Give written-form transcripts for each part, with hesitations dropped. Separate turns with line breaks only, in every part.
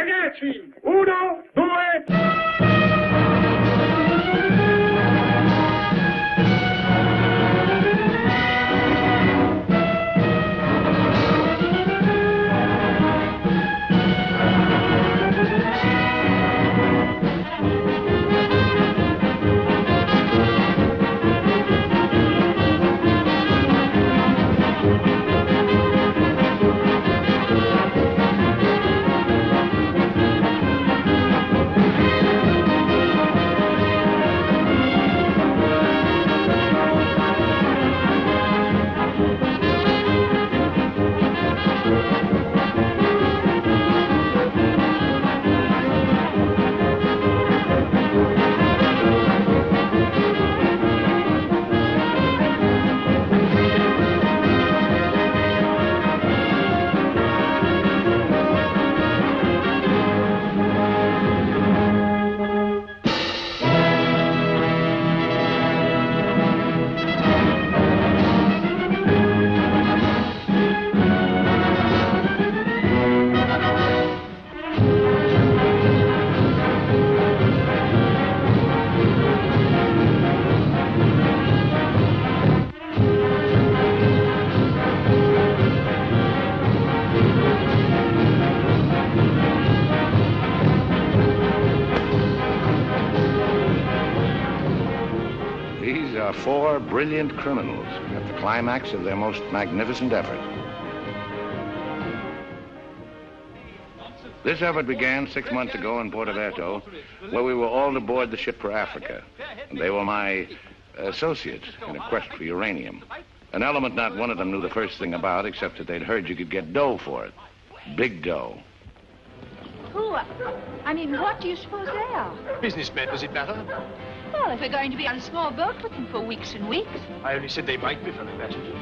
Ragazzi, 1, 2...
Four brilliant criminals at the climax of their most magnificent effort. This effort began 6 months ago in Porto Vecchio, where we were all aboard the ship for Africa. And they were my associates in a quest for uranium. An element not one of them knew the first thing about, except that they'd heard you could get dough for it. Big dough.
Who? I mean, what do you suppose they are?
Businessmen, does it matter?
Well, if we're going to be on a small boat with them for weeks and weeks.
I only said they might be fellow passengers.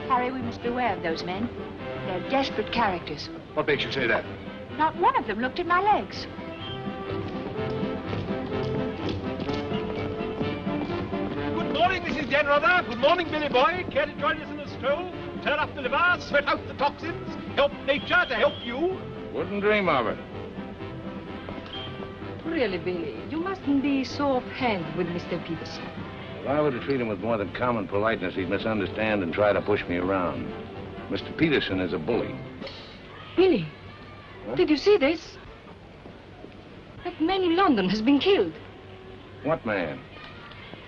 Harry, we must beware of those men. They're desperate characters.
What makes you say that?
Not one of them looked at my legs.
Good morning, Mrs. Denrother. Good morning, Billy Boy. Care to join us in a stroll? Turn off the liver, sweat out the toxins, help nature to help you?
Wouldn't dream of it.
Really, Billy, you mustn't be so offhand with Mr. Peterson.
If I were to treat him with more than common politeness, he'd misunderstand and try to push me around. Mr. Peterson is a bully.
Billy, did you see this? That man in London has been killed.
What man?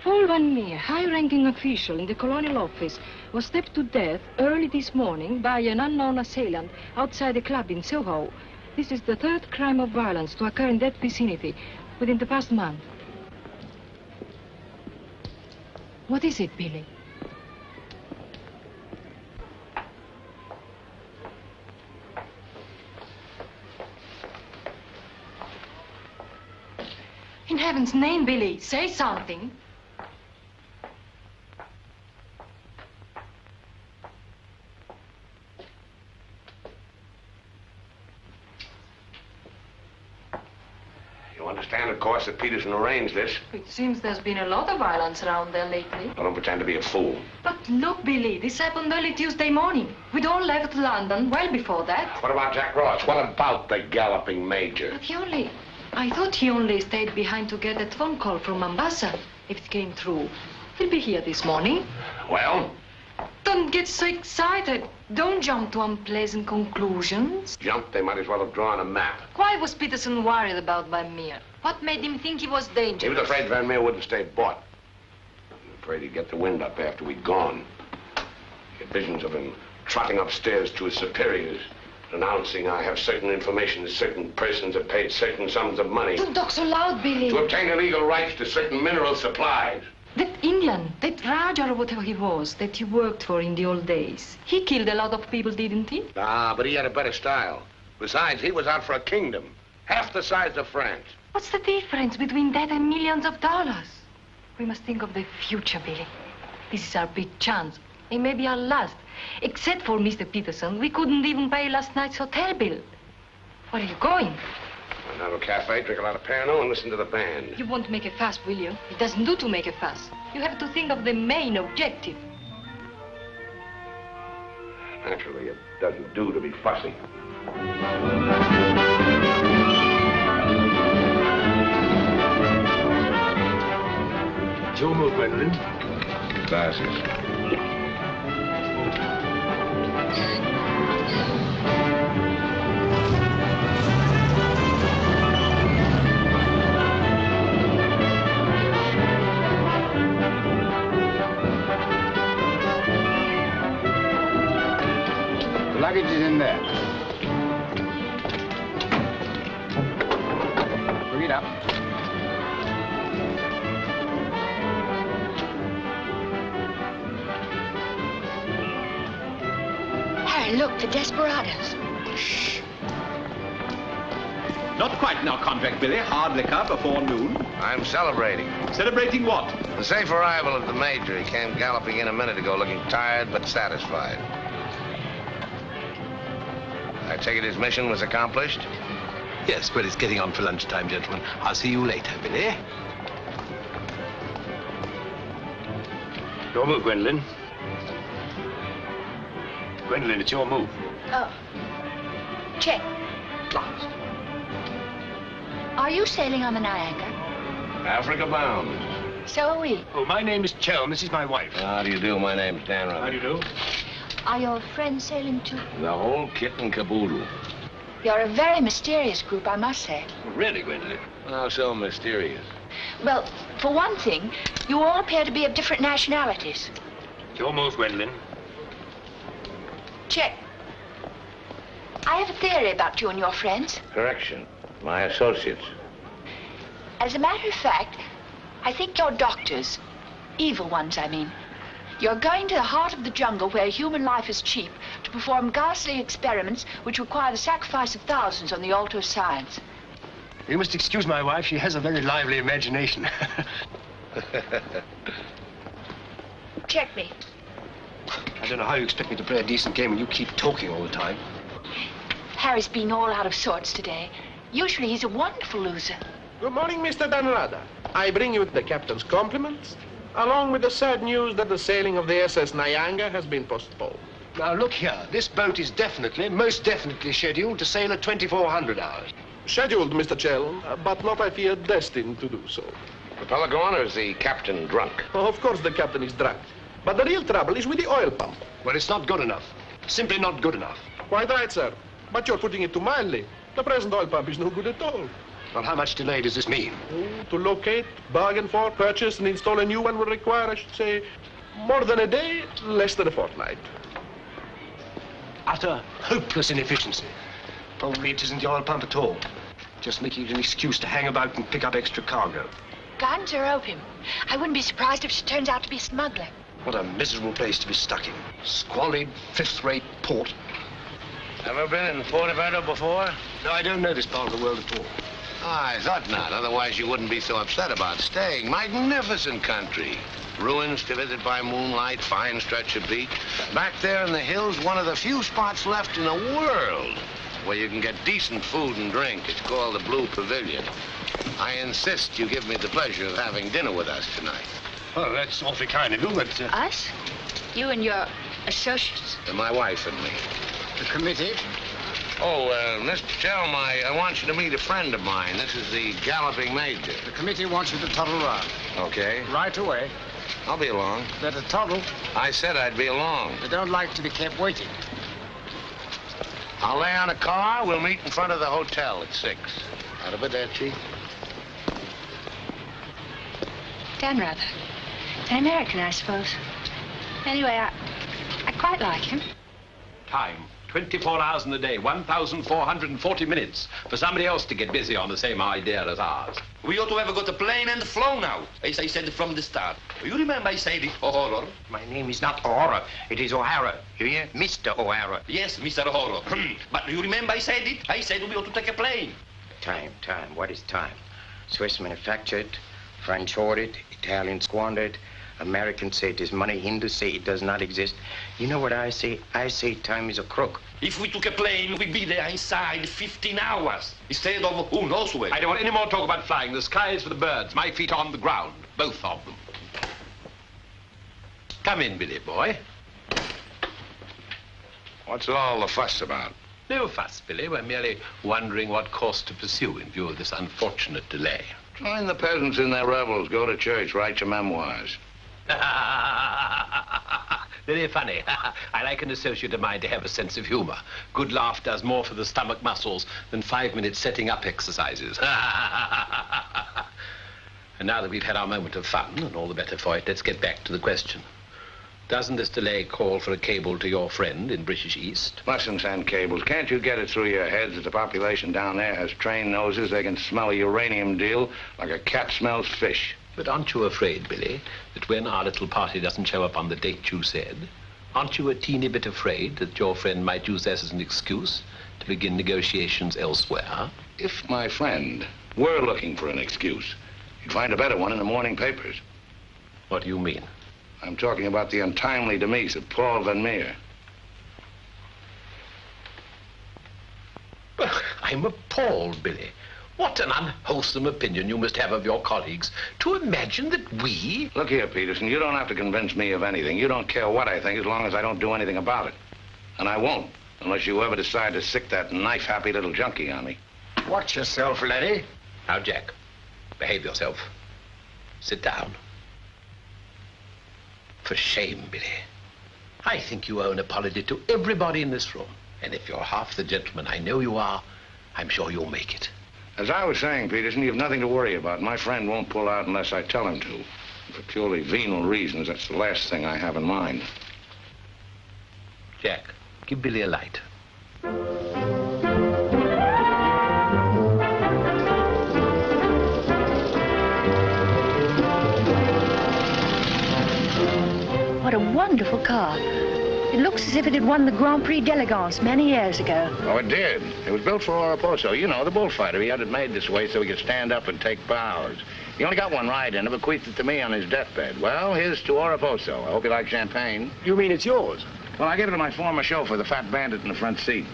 Paul Van Meer, high-ranking official in the Colonial Office, was stabbed to death early this morning by an unknown assailant outside a club in Soho. This is the third crime of violence to occur in that vicinity within the past month. What is it, Billy? In heaven's name, Billy, say something.
You understand, of course, that Peterson arranged this.
It seems there's been a lot of violence around there lately.
I don't pretend to be a fool.
But look, Billy, this happened early Tuesday morning. We'd all left London well before that.
What about Jack Ross? What about the galloping major?
But I thought he only stayed behind to get that phone call from Mombasa. If it came through, he'll be here this morning.
Well?
Don't get so excited. Don't jump to unpleasant conclusions.
Jump? They might as well have drawn a map.
Why was Peterson worried about Van Meer? What made him think he was dangerous?
He was afraid Van Meer wouldn't stay bought. Afraid he'd get the wind up after we'd gone. He had visions of him trotting upstairs to his superiors, announcing, I have certain information that certain persons have paid certain sums of money.
Don't talk so loud, Billy.
To obtain illegal rights to certain mineral supplies.
That England, that Raja or whatever he was, that you worked for in the old days, he killed a lot of people, didn't he?
Ah, but he had a better style. Besides, he was out for a kingdom, half the size of France.
What's the difference between that and millions of dollars? We must think of the future, Billy. This is our big chance. It may be our last. Except for Mr. Peterson, we couldn't even pay last night's hotel bill. Where are you going?
Another cafe, drink a lot of Pernod, and listen to the band.
You won't make a fuss, will you? It doesn't do to make a fuss. You have to think of the main objective.
Naturally, it doesn't do to be fussy.
Gwendolyn.
Glasses.
The luggage is in there. Bring it up.
Harry, look, the desperados.
Shh. Not quite in our contract, Billy. Hard liquor before noon.
I'm celebrating.
Celebrating what?
The safe arrival of the Major. He came galloping in a minute ago looking tired but satisfied. I take it his mission was accomplished?
Yes, well, it's getting on for lunchtime, gentlemen. I'll see you later, Billy.
Your move, Gwendolyn. Gwendolyn, it's your move.
Oh. Check.
Last.
Are you sailing on the Niagara?
Africa bound.
So are we.
Oh, my name is Chelm. This is my wife.
How do you do? My name's Dan Rutherford.
How do you do?
Are your friends sailing too?
The whole kit and caboodle.
You're a very mysterious group, I must say.
Really, Gwendolyn?
How so mysterious?
Well, for one thing, you all appear to be of different nationalities.
Your move, Gwendolyn.
Check. I have a theory about you and your friends.
Correction. My associates.
As a matter of fact, I think you're doctors. Evil ones, I mean. You're going to the heart of the jungle where human life is cheap to perform ghastly experiments which require the sacrifice of thousands on the altar of science.
You must excuse my wife. She has a very lively imagination.
Check me.
I don't know how you expect me to play a decent game when you keep talking all the time.
Harry's been all out of sorts today. Usually he's a wonderful loser.
Good morning, Mr. Danrada. I bring you the captain's compliments, along with the sad news that the sailing of the SS Nyanga has been postponed.
Now, look here. This boat is definitely, most definitely scheduled to sail at 2400 hours.
Scheduled, Mr. Chelm, but not, I fear, destined to do so.
The fellow gone, or is the captain drunk?
Oh, of course the captain is drunk. But the real trouble is with the oil pump.
Well, it's not good enough. Simply not good enough.
Quite right, sir. But you're putting it too mildly. The present oil pump is no good at all.
Well, how much delay does this mean?
Oh, to locate, bargain for, purchase, and install a new one will require, I should say, more than a day, less than a fortnight.
Utter, hopeless inefficiency. Probably it isn't the oil pump at all. Just making it an excuse to hang about and pick up extra cargo.
Guns or opium? I wouldn't be surprised if she turns out to be a smuggler.
What a miserable place to be stuck in. Squalid, fifth-rate port.
Ever been in Formidable before?
No, I don't know this part of the world at all.
I thought not. Otherwise, you wouldn't be so upset about staying. Magnificent country. Ruins to visit by moonlight, fine stretch of beach. Back there in the hills, one of the few spots left in the world where you can get decent food and drink. It's called the Blue Pavilion. I insist you give me the pleasure of having dinner with us tonight.
Well, that's awfully kind of you, but...
Us? You and your associates?
And my wife and me.
The committee?
Oh, Mr. Chelm, I want you to meet a friend of mine. This is the galloping major.
The committee wants you to toddle round.
Okay.
Right away.
I'll be along.
Better toddle.
I said I'd be along.
They don't like to be kept waiting.
I'll lay on a car. We'll meet in front of the hotel at 6. Arrivederci.
Dan Rather. An American, I suppose. Anyway, I quite like him.
Time. 24 hours in the day, 1,440 minutes for somebody else to get busy on the same idea as ours.
We ought to have got a plane and flown now, as I said from the start. You remember I said it, O'Hara?
My name is not O'Hara. It is O'Hara. You hear? Mr. O'Hara.
Yes, Mr. O'Hara. But you remember I said it? I said we ought to take a plane.
Time. What is time? Swiss manufactured, French ordered, Italian squandered, Americans say it is money, Hindus say it does not exist. You know what I say? I say time is a crook.
If we took a plane, we'd be there inside 15 hours, instead of who knows where.
I don't want any more talk about flying. The sky is for the birds, my feet on the ground, both of them. Come in, Billy boy.
What's all the fuss about?
No fuss, Billy. We're merely wondering what course to pursue in view of this unfortunate delay.
Join the peasants in their revels, go to church, write your memoirs.
Very funny. I like an associate of mine to have a sense of humor. Good laugh does more for the stomach muscles than 5 minutes setting up exercises. And now that we've had our moment of fun, and all the better for it, let's get back to the question. Doesn't this delay call for a cable to your friend in British East?
Mustn't send cables. Can't you get it through your heads that the population down there has trained noses? They can smell a uranium deal like a cat smells fish.
But aren't you afraid, Billy, that when our little party doesn't show up on the date you said, aren't you a teeny bit afraid that your friend might use that as an excuse to begin negotiations elsewhere?
If my friend were looking for an excuse, he'd find a better one in the morning papers.
What do you mean?
I'm talking about the untimely demise of Paul Van Meer.
I'm appalled, Billy. What an unwholesome opinion you must have of your colleagues to imagine that we...
Look here, Peterson, you don't have to convince me of anything. You don't care what I think as long as I don't do anything about it. And I won't, unless you ever decide to sick that knife-happy little junkie on me.
Watch yourself, laddie.
Now, Jack, behave yourself. Sit down. For shame, Billy. I think you owe an apology to everybody in this room. And if you're half the gentleman I know you are, I'm sure you'll make it.
As I was saying, Peterson, you've nothing to worry about. My friend won't pull out unless I tell him to. For purely venal reasons, that's the last thing I have in mind.
Jack, give Billy a light.
What a wonderful car. It looks as if it had won the Grand Prix d'Elegance many years ago.
Oh, it did. It was built for Oraposo. You know, the bullfighter. He had it made this way so he could stand up and take bows. He only got one ride in it, bequeathed it to me on his deathbed. Well, here's to Oraposo. I hope you like champagne.
You mean it's yours?
Well, I gave it to my former chauffeur, the fat bandit in the front seat.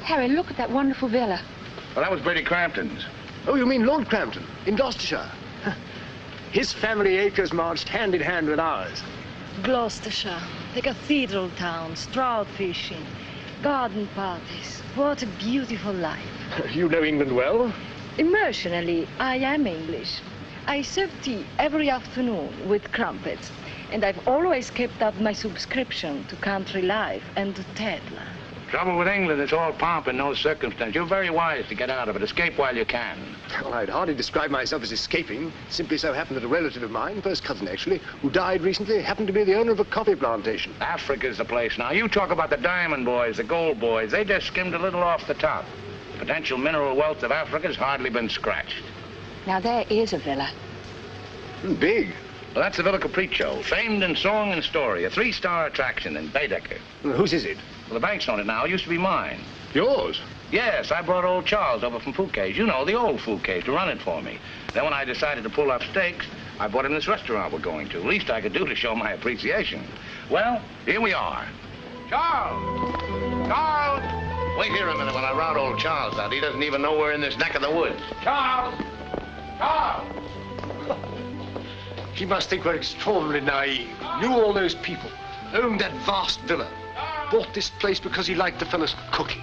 Harry, look at that wonderful villa.
Well, that was Brady Crampton's.
Oh, you mean Lord Crampton, in Gloucestershire? His family acres marched hand in hand with ours.
Gloucestershire, the cathedral towns, trout fishing, garden parties. What a beautiful life.
You know England well?
Emotionally, I am English. I serve tea every afternoon with crumpets, and I've always kept up my subscription to Country Life and to Tedla.
Trouble with England, it's all pomp and no circumstance. You're very wise to get out of it. Escape while you can.
Well, I'd hardly describe myself as escaping. Simply so happened that a relative of mine, first cousin actually, who died recently, happened to be the owner of a coffee plantation.
Africa's the place now. You talk about the diamond boys, the gold boys. They just skimmed a little off the top. The potential mineral wealth of Africa's hardly been scratched.
Now, there is a villa.
Big.
Well, that's the Villa Capriccio, famed in song and story, a 3-star attraction in Baedeker.
Well, whose is it?
Well, the bank's on it now. It used to be mine.
Yours?
Yes, I brought old Charles over from Fouquet's. You know, the old Fouquet's, to run it for me. Then when I decided to pull up stakes, I bought him this restaurant we're going to. Least I could do to show my appreciation. Well, here we are. Charles! Charles! Wait here a minute when I rout old Charles out. He doesn't even know we're in this neck of the woods. Charles! Charles!
He must think we're extraordinarily naive. Knew all those people. Owned that vast villa. Bought this place because he liked the fellow's cooking.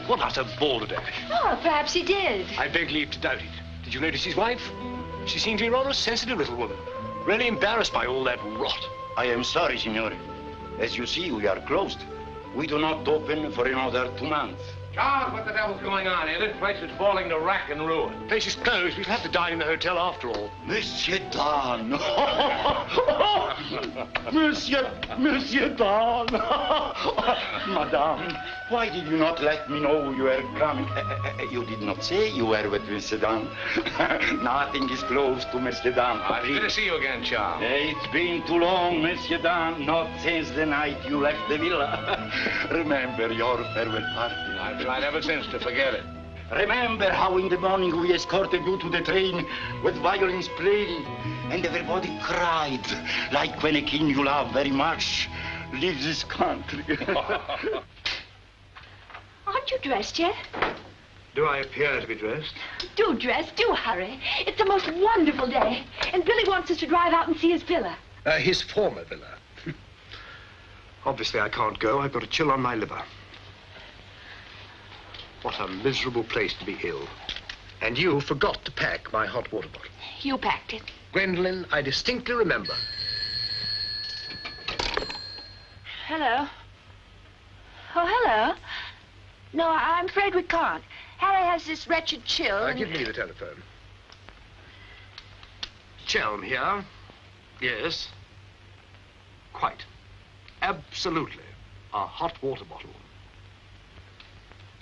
What utter balderdash.
Oh, perhaps he did.
I beg leave to doubt it. Did you notice his wife? She seemed to be rather a sensitive little woman. Really embarrassed by all that rot.
I am sorry, signore. As you see, we are closed. We do not open for another 2 months.
Charles, what the devil's going on here? This place is falling to rack and ruin.
The place is closed. We'll have to dine in the hotel after all.
Monsieur Dan. Monsieur Dan. Madame, why did you not let me know you were coming? You did not say you were with Monsieur Dan. Nothing is close to Monsieur Dan.
Good to see you again, Charles.
It's been too long, Monsieur Dan. Not since the night you left the villa. Remember your farewell party.
I've tried ever since to forget it.
Remember how in the morning we escorted you to the train with violins playing and everybody cried like when a king you love very much leaves this country.
Aren't you dressed yet?
Do I appear to be dressed?
Do dress, do hurry. It's the most wonderful day. And Billy wants us to drive out and see his villa.
His former villa. Obviously, I can't go. I've got a chill on my liver. What a miserable place to be ill. And you forgot to pack my hot water bottle.
You packed it.
Gwendolyn, I distinctly remember.
Hello. Oh, hello. No, I'm afraid we can't. Harry has this wretched chill. and-
Give me the telephone. Chelm here. Yes. Quite. Absolutely. A hot water bottle.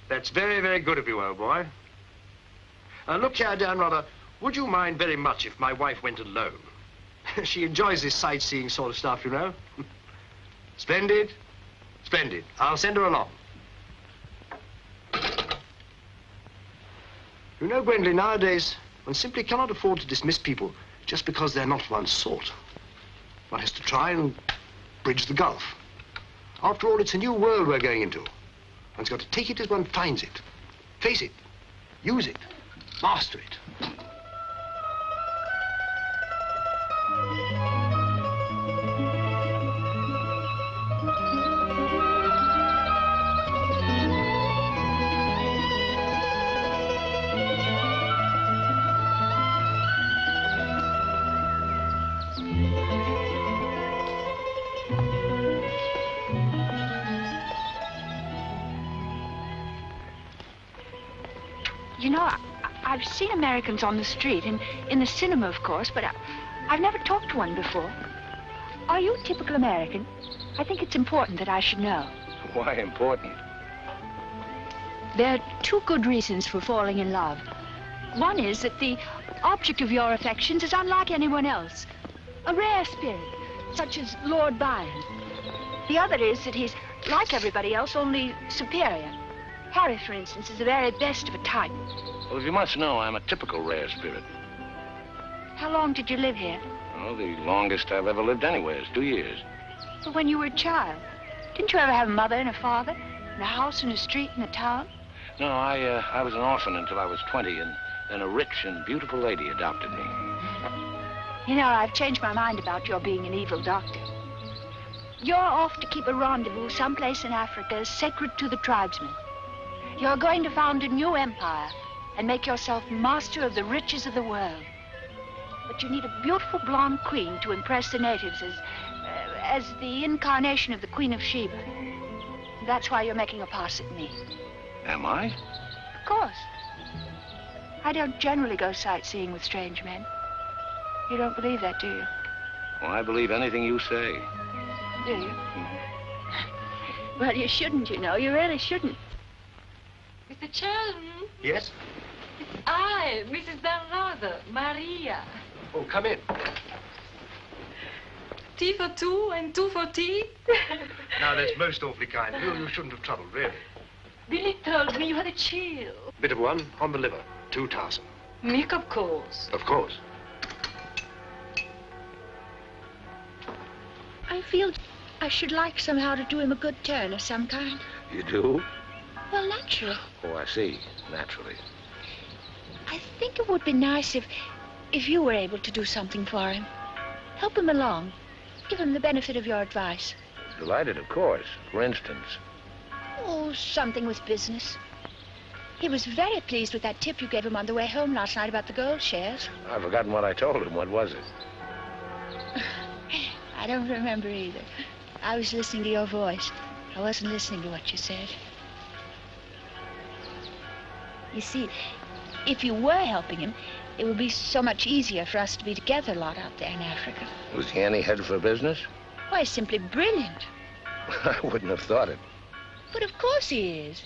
That's very, very good of you, old boy. Look here, Dan, rather, would you mind very much if my wife went alone? She enjoys this sightseeing sort of stuff, you know. Splendid. Splendid. I'll send her along. You know, Gwendolen, nowadays, one simply cannot afford to dismiss people just because they're not one's sort. One has to try and bridge the gulf. After all, it's a new world we're going into. One's got to take it as one finds it. Face it. Use it. Master it.
You know, I've seen Americans on the street and in the cinema, of course, but I've never talked to one before. Are you typical American? I think it's important that I should know.
Why important?
There are two good reasons for falling in love. One is that the object of your affections is unlike anyone else. A rare spirit, such as Lord Byron. The other is that he's like everybody else, only superior. Harry, for instance, is the very best of a type.
Well, as you must know, I'm a typical rare spirit.
How long did you live here?
Oh, the longest I've ever lived anywhere is 2 years.
Well, when you were a child. Didn't you ever have a mother and a father? And a house and a street and a town?
No, I was an orphan until I was 20, and then a rich and beautiful lady adopted me.
You know, I've changed my mind about your being an evil doctor. You're off to keep a rendezvous someplace in Africa sacred to the tribesmen. You're going to found a new empire and make yourself master of the riches of the world. But you need a beautiful blonde queen to impress the natives as the incarnation of the Queen of Sheba. That's why you're making a pass at me.
Am I?
Of course. I don't generally go sightseeing with strange men. You don't believe that, do you?
Well, I believe anything you say.
Do you? Well, you shouldn't, you know. You really shouldn't.
Mr. Chelm,
Yes?
it's I, Mrs. Dalrada, Maria.
Oh, come in.
Tea for two and two for tea?
Now, that's most awfully kind. You shouldn't have troubled, really.
Billy told me you had a chill.
Bit of one on the liver. 2 tarsal.
Milk, of course.
Of course.
I feel I should like somehow to do him a good turn of some kind.
You do?
Well, naturally.
Oh, I see. Naturally.
I think it would be nice if you were able to do something for him. Help him along. Give him the benefit of your advice.
Delighted, of course. For instance.
Oh, something with business. He was very pleased with that tip you gave him on the way home last night about the gold shares.
I've forgotten what I told him. What was it?
I don't remember either. I was listening to your voice. I wasn't listening to what you said. You see, if you were helping him, it would be so much easier for us to be together a lot out there in Africa.
Was he any head for business?
Why, he's simply brilliant.
I wouldn't have thought it.
But of course he is.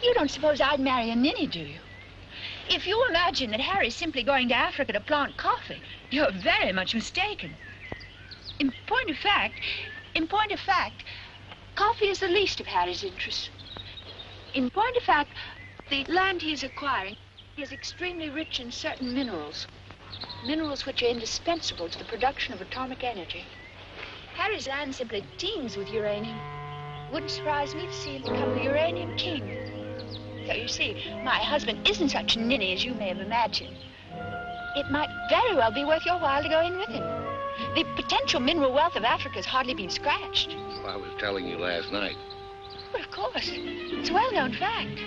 You don't suppose I'd marry a ninny, do you? If you imagine that Harry's simply going to Africa to plant coffee, you're very much mistaken. In point of fact, coffee is the least of Harry's interests. In point of fact, the land he is acquiring is extremely rich in certain minerals. Minerals which are indispensable to the production of atomic energy. Harry's land simply teems with uranium. Wouldn't surprise me to see him become the uranium king. So you see, my husband isn't such a ninny as you may have imagined. It might very well be worth your while to go in with him. The potential mineral wealth of Africa has hardly been scratched.
Well, I was telling you last night.
Well, of course. It's a well-known fact.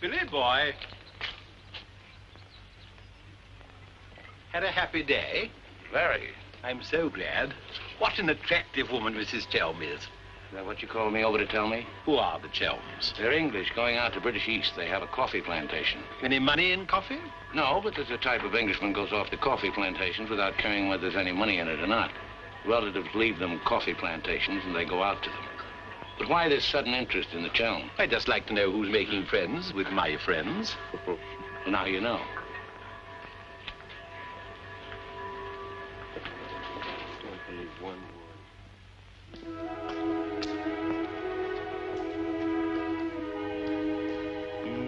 Billy boy. Had a happy day?
Very.
I'm so glad. What an attractive woman Mrs. Chelm is.
Is that what you called me over to tell me?
Who are the Chelms?
They're English, going out to British East. They have a coffee plantation.
Any money in coffee?
No, but there's a type of Englishman goes off to coffee plantations without caring whether there's any money in it or not. Relatives leave them coffee plantations and they go out to them. But why this sudden interest in the Chelm?
I'd just like to know who's making friends with my friends.
Well, now you know.
Don't believe one word.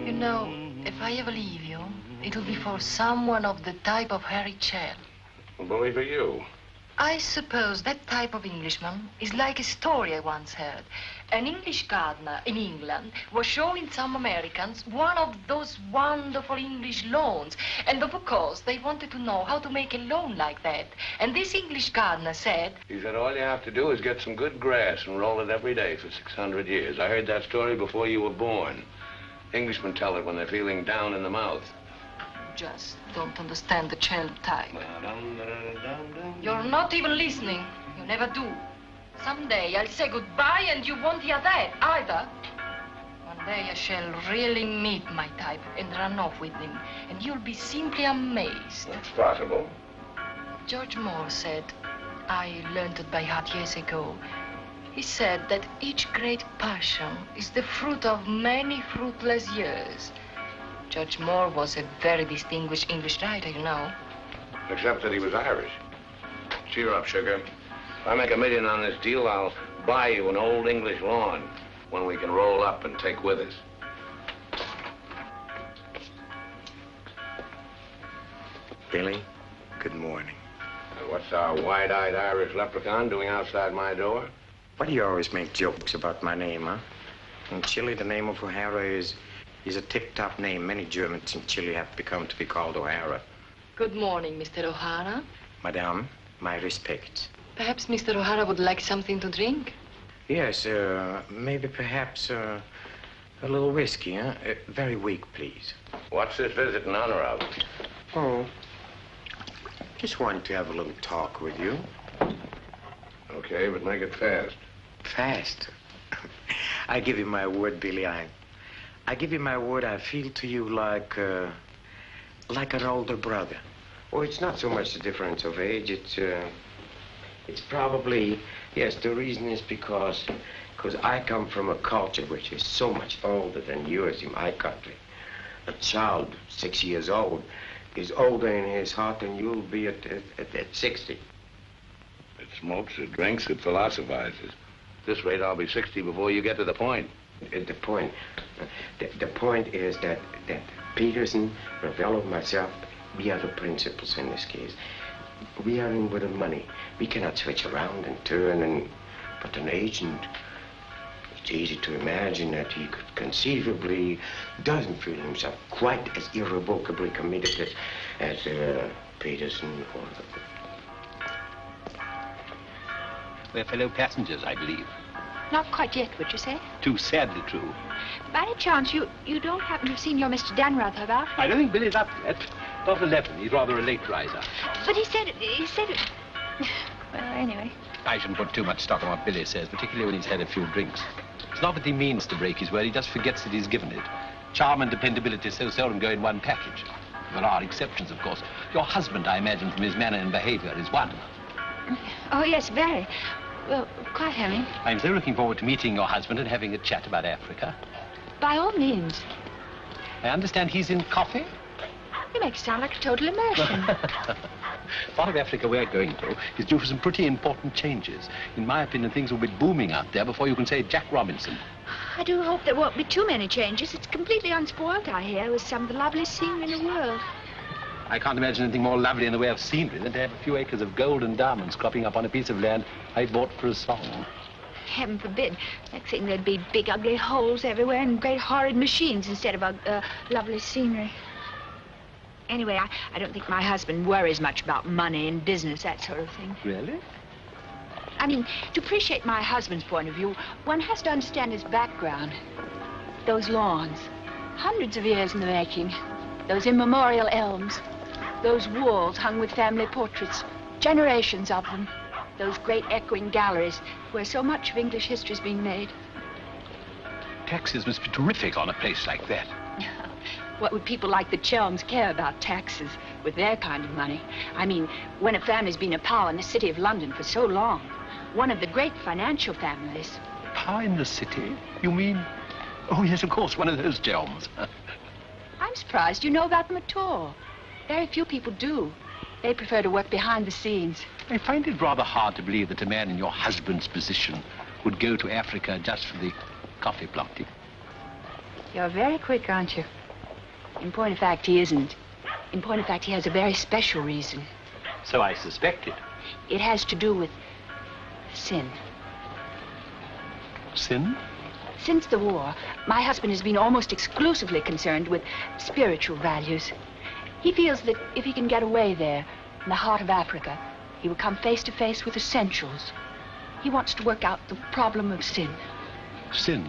You know, if I ever leave you, it'll be for someone of the type of Harry Chell.
Well, bully for you.
I suppose that type of Englishman is like a story I once heard. An English gardener in England was showing some Americans one of those wonderful English lawns. And of course, they wanted to know how to make a lawn like that. And this English gardener said...
He said all you have to do is get some good grass and roll it every day for 600 years. I heard that story before you were born. Englishmen tell it when they're feeling down in the mouth.
Just don't understand the Chell type. You're not even listening. You never do. Someday I'll say goodbye and you won't hear that either. One day I shall really meet my type and run off with him. And you'll be simply amazed.
That's possible.
George Moore said, I learned it by heart years ago. He said that each great passion is the fruit of many fruitless years. George Moore was a very distinguished English writer, you know.
Except that he was Irish. Cheer up, sugar. If I make $1 million on this deal, I'll buy you an old English lawn, one we can roll up and take with us.
Billy, good morning.
What's our wide-eyed Irish leprechaun doing outside my door?
Why do you always make jokes about my name, huh? In Chile, the name of O'Hara is a tip-top name. Many Germans in Chile have become to be called O'Hara.
Good morning, Mr. O'Hara.
Madame, my respects.
Perhaps Mr. O'Hara would like something to drink?
Yes, maybe perhaps a little whiskey, huh? Very weak, please.
What's this visit in honor of?
Oh, just wanted to have a little talk with you.
Okay, but make it fast.
Fast? I give you my word, Billy. I give you my word, I feel to you like an older brother.
Oh, it's not so much the difference of age. It's probably, yes, the reason is because I come from a culture which is so much older than yours in my country. A child 6 years old is older in his heart than you'll be at 60.
It smokes, it drinks, it philosophizes. At this rate, I'll be 60 before you get to the point.
The point is that Peterson, Ravello, myself, we are the principals in this case. We are in with the money. We cannot switch around and turn, but an agent, it's easy to imagine that he could conceivably doesn't feel himself quite as irrevocably committed as Peterson or...
We're fellow passengers, I believe.
Not quite yet, would you say?
Too sadly true.
By any chance, you don't happen to have seen your Mr. Danrather about?
I don't think Billy's up yet. Not 11. He's rather a late riser.
But he said it... Well, anyway.
I shouldn't put too much stock on what Billy says, particularly when he's had a few drinks. It's not that he means to break his word. He just forgets that he's given it. Charm and dependability so seldom go in one package. There are exceptions, of course. Your husband, I imagine, from his manner and behavior, is one.
Oh, yes, very. Well, quite having.
I'm so looking forward to meeting your husband and having a chat about Africa.
By all means.
I understand he's in coffee?
You make it sound like a total immersion.
Part of Africa we're going to is due for some pretty important changes. In my opinion, things will be booming out there before you can say Jack Robinson.
I do hope there won't be too many changes. It's completely unspoiled, I hear, with some of the loveliest scenery in the world.
I can't imagine anything more lovely in the way of scenery than to have a few acres of gold and diamonds cropping up on a piece of land I bought for a song.
Heaven forbid. Next thing there'd be big, ugly holes everywhere and great, horrid machines instead of lovely scenery. Anyway, I don't think my husband worries much about money and business, that sort of thing.
Really?
I mean, to appreciate my husband's point of view, one has to understand his background. Those lawns. Hundreds of years in the making. Those immemorial elms. Those walls hung with family portraits. Generations of them. Those great echoing galleries where so much of English history's being made.
Taxes must be terrific on a place like that.
What would people like the Chelms care about taxes with their kind of money? I mean, when a family's been a power in the city of London for so long, one of the great financial families.
Power in the city? You mean? Oh, yes, of course, one of those Chelms.
I'm surprised you know about them at all. Very few people do. They prefer to work behind the scenes.
I find it rather hard to believe that a man in your husband's position would go to Africa just for the coffee planting.
You're very quick, aren't you? In point of fact, he isn't. In point of fact, he has a very special reason.
So I suspected.
It has to do with sin.
Sin?
Since the war, my husband has been almost exclusively concerned with spiritual values. He feels that if he can get away there, in the heart of Africa, he will come face to face with essentials. He wants to work out the problem of sin.
Sin?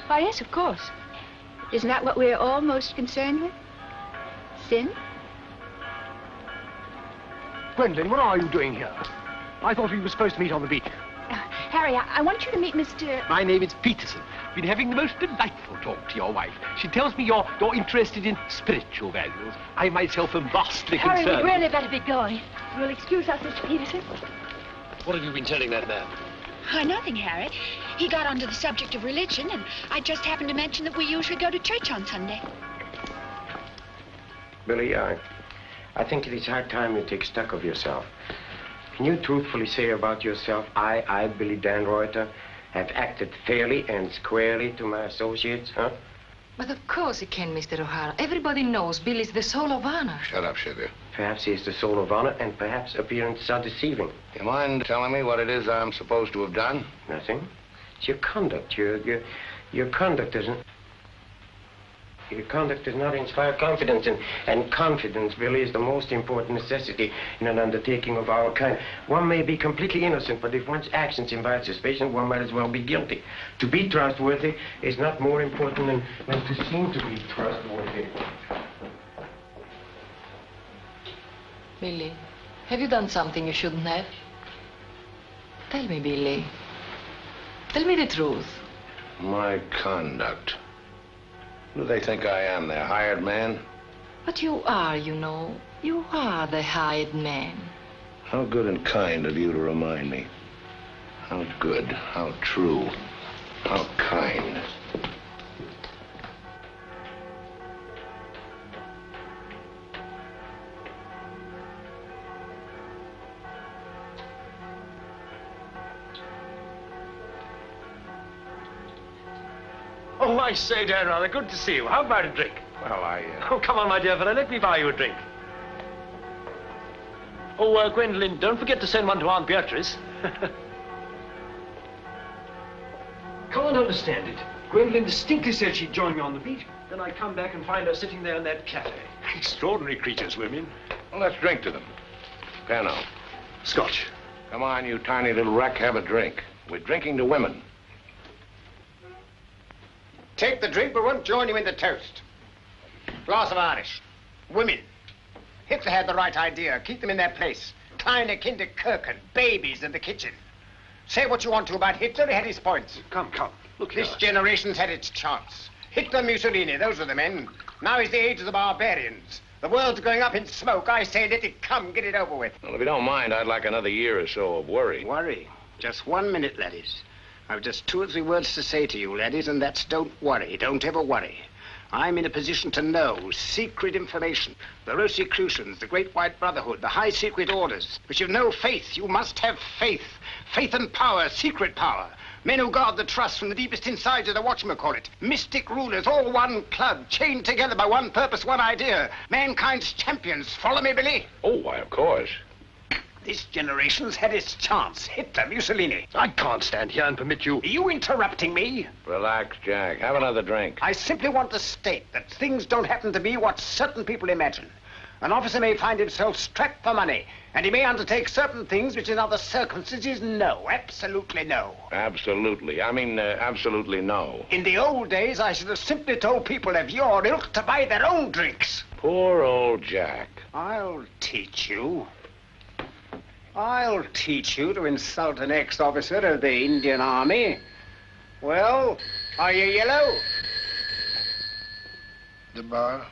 Why, yes, of course. Isn't that what we're all most concerned with? Sin?
Gwendolyn, what are you doing here? I thought we were supposed to meet on the beach.
Harry, I want you to meet Mr...
My name is Peterson. Been having the most delightful talk to your wife. She tells me you're interested in spiritual values. I myself am vastly
Harry,
concerned.
we'd really better be going. You'll excuse us, Mr. Peterson?
What have you been telling that man?
Why, nothing, Harry. He got onto the subject of religion, and I just happened to mention that we usually go to church on Sunday.
Billy, I think it is high time you take stock of yourself. Can you truthfully say about yourself, I, Billy Dan Reuter, have acted fairly and squarely to my associates, huh?
But of course he can, Mr. O'Hara. Everybody knows Billy's the soul of honor.
Shut up, sugar.
Perhaps he is the soul of honor, and perhaps appearances are deceiving.
You mind telling me what it is I'm supposed to have done?
Nothing. It's your conduct. Your conduct doesn't... Your conduct does not inspire confidence, and confidence, Billy, is the most important necessity in an undertaking of our kind. One may be completely innocent, but if one's actions invite suspicion, one might as well be guilty. To be trustworthy is not more important than to seem to be trustworthy.
Billy, have you done something you shouldn't have? Tell me, Billy. Tell me the truth.
My conduct. Who do they think I am, their hired man?
But you are, you know. You are the hired man.
How good and kind of you to remind me. How good, how true, how kind.
Oh, I say, Dan, rather good to see you. How about a drink?
Well,
Oh, come on, my dear fellow, let me buy you a drink. Oh, Gwendolyn, don't forget to send one to Aunt Beatrice.
Can't understand it. Gwendolyn distinctly said she'd join me on the beach. Then I come back and find her sitting there in that cafe.
Extraordinary creatures, women.
Well, let's drink to them. Pano.
Scotch.
Come on, you tiny little wreck, have a drink. We're drinking to women.
Take the drink, but won't join you in the toast. Glass of Irish. Women. Hitler had the right idea. Keep them in their place. Kleine Kinderkirchen, babies in the kitchen. Say what you want to about Hitler, he had his points.
Come. Look
here. This generation's had its chance. Hitler, Mussolini, those are the men. Now is the age of the barbarians. The world's going up in smoke. I say, let it come, get it over with.
Well, if you don't mind, I'd like another year or so of worry.
Worry? Just 1 minute, laddies. I've just 2 or 3 words to say to you, laddies, and that's don't worry. Don't ever worry. I'm in a position to know secret information. The Rosicrucians, the Great White Brotherhood, the High Secret Orders. But you've no faith. You must have faith. Faith and power, secret power. Men who guard the trust from the deepest insides of the whatchamacallit. Mystic rulers, all one club, chained together by one purpose, one idea. Mankind's champions. Follow me, Billy?
Oh, why, of course.
This generation's had its chance. Hitler, Mussolini.
I can't stand here and permit you...
Are you interrupting me?
Relax, Jack. Have another drink.
I simply want to state that things don't happen to be what certain people imagine.
An officer may find himself strapped for money, and he may undertake certain things which in other circumstances, no, absolutely no.
Absolutely. I mean, absolutely no.
In the old days, I should have simply told people of your ilk to buy their own drinks.
Poor old Jack.
I'll teach you. I'll teach you to insult an ex-officer of the Indian Army. Well, are you yellow?
The bar.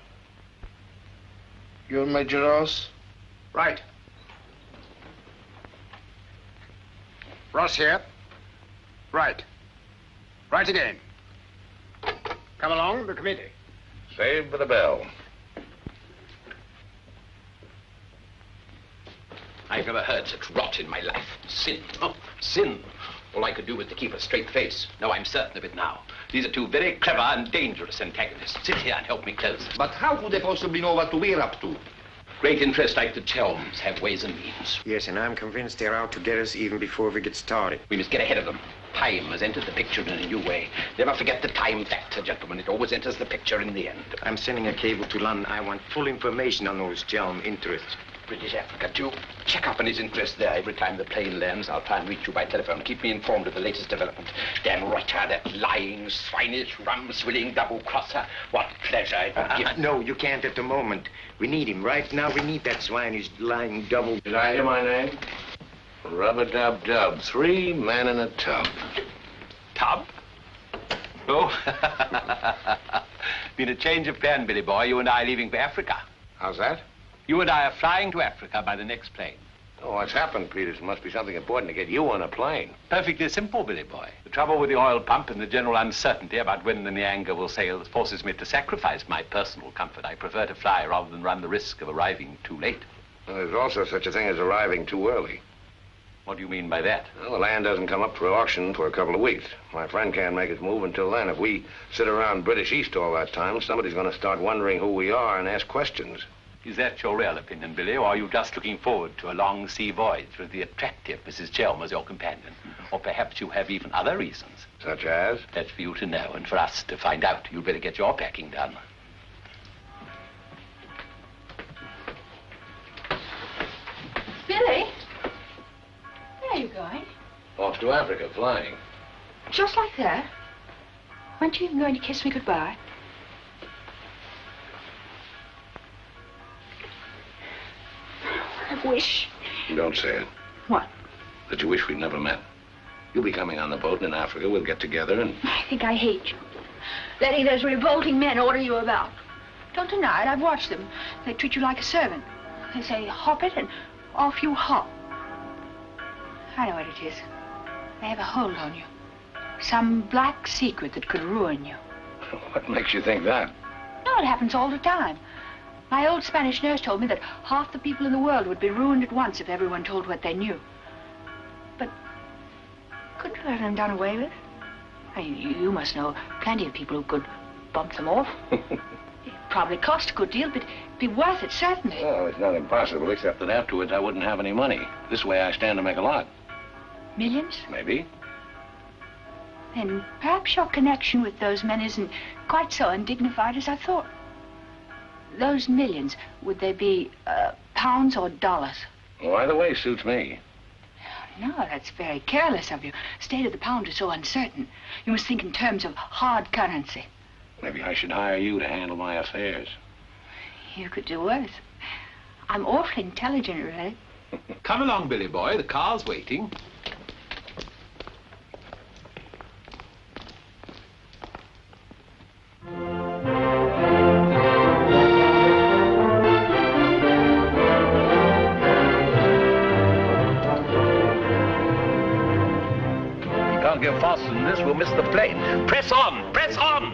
You're Major Ross?
Right. Ross here. Right. Right again. Come along, the committee.
Saved by the bell.
I've never heard such rot in my life. Sin. Oh, sin. All I could do was to keep a straight face. No, I'm certain of it now. These are two very clever and dangerous antagonists. Sit here and help me close.
But how could they possibly know what we're up to?
Great interests like the Chelms have ways and means.
Yes, and I'm convinced they're out to get us even before we get started.
We must get ahead of them. Time has entered the picture in a new way. Never forget the time factor, gentlemen. It always enters the picture in the end.
I'm sending a cable to London. I want full information on those Chelm interests.
British Africa, too. Check up on his interest there. Every time the plane lands, I'll try and reach you by telephone. Keep me informed of the latest development. Damn Roger, that lying, swinish, rum-swilling double-crosser. What pleasure it would give.
No, you can't at the moment. We need him. Right now, we need that swinish, lying double...
Did I hear my name? Rub-a-dub-dub. 3 men in a tub.
Tub? Oh. Been a change of plan, Billy boy. You and I are leaving for Africa.
How's that?
You and I are flying to Africa by the next plane.
Oh, what's happened, Peterson? Must be something important to get you on a plane.
Perfectly simple, Billy boy. The trouble with the oil pump and the general uncertainty about when the Nyanga will sail forces me to sacrifice my personal comfort. I prefer to fly rather than run the risk of arriving too late.
Well, there's also such a thing as arriving too early.
What do you mean by that?
Well, the land doesn't come up for auction for a couple of weeks. My friend can't make his move until then. If we sit around British East all that time, somebody's going to start wondering who we are and ask questions.
Is that your real opinion, Billy, or are you just looking forward to a long sea voyage with the attractive Mrs. Chelm as your companion? Or perhaps you have even other reasons.
Such as?
That's for you to know and for us to find out. You'd better get your packing done.
Billy? Where are you going?
Off to Africa, flying.
Just like that? Weren't you even going to kiss me goodbye? I wish.
Don't say it.
What?
That you wish we'd never met. You'll be coming on the boat, and in Africa we'll get together and...
I think I hate you. Letting those revolting men order you about. Don't deny it, I've watched them. They treat you like a servant. They say, hop it, and off you hop. I know what it is. They have a hold on you. Some black secret that could ruin you.
What makes you think that?
No, it happens all the time. My old Spanish nurse told me that half the people in the world would be ruined at once if everyone told what they knew. But couldn't you have them done away with? I mean, you must know plenty of people who could bump them off. It'd probably cost a good deal, but it'd be worth it, certainly.
Well, it's not impossible, except that afterwards I wouldn't have any money. This way I stand to make a lot.
Millions?
Maybe.
Then perhaps your connection with those men isn't quite so undignified as I thought. Those millions, would they be pounds or dollars?
Well, either way suits me.
No, that's very careless of you. The state of the pound is so uncertain. You must think in terms of hard currency.
Maybe I should hire you to handle my affairs.
You could do worse. I'm awfully intelligent, really.
Come along, Billy boy. The car's waiting.
Get faster than this, we'll miss the plane. Press on! Press on!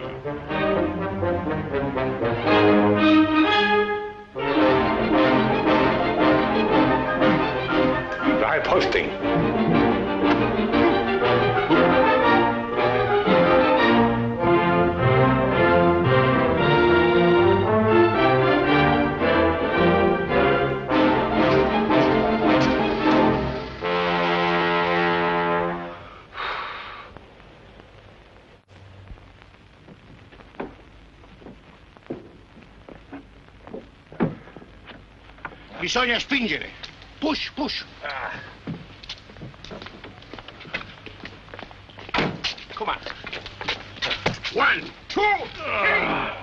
Try posting.
Bisogna spingere. Push, push.
Come on.
1, 2, 3.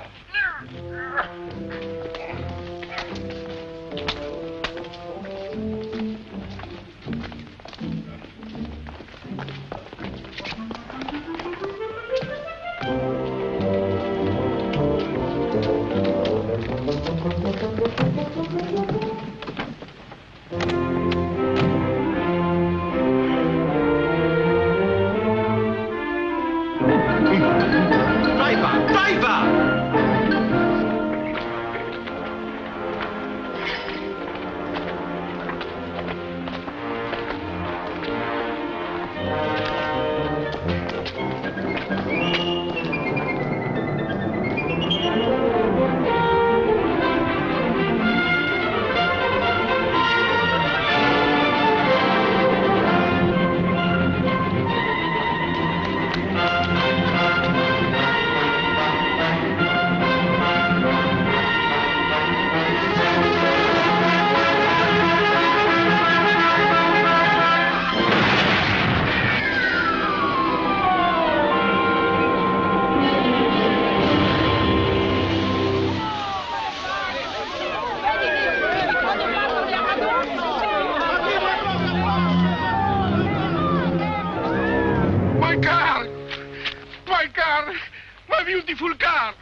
Beautiful car.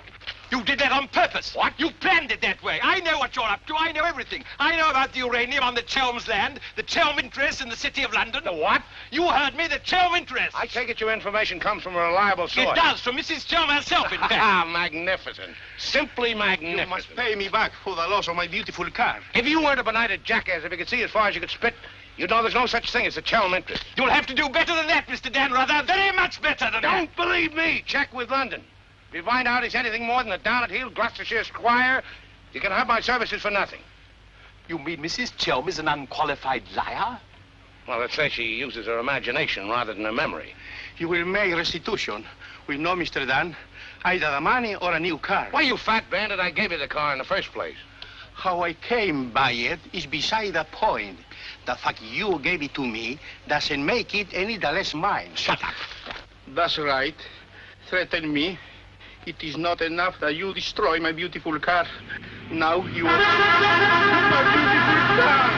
You did that on purpose. What? You planned it that way. I know what you're up to. I know everything. I know about the uranium on the Chelm's land, the Chelm interest in the City of London.
The what?
You heard me, the Chelm interest.
I take it your information comes from a reliable source.
It does, from Mrs. Chelm herself, in fact.
Ah, magnificent. Simply magnificent.
You must pay me back for the loss of my beautiful car.
If you weren't a benighted jackass, if you could see as far as you could spit, you'd know there's no such thing as a Chelm interest.
You'll have to do better than that, Mr. Danrother. Very much better than that.
Don't believe me. Check with London. If you find out he's anything more than a down-at-heel Gloucestershire squire, you can have my services for nothing.
You mean Mrs. Chelm is an unqualified liar?
Well, let's say she uses her imagination rather than her memory.
You will make restitution. We know, Mr. Dan, either the money or a new car.
Why, you fat bandit, I gave you the car in the first place.
How I came by it is beside the point. The fact you gave it to me doesn't make it any the less mine.
Shut up.
That's right. Threaten me. It is not enough that you destroy my beautiful car. Now you... my beautiful car!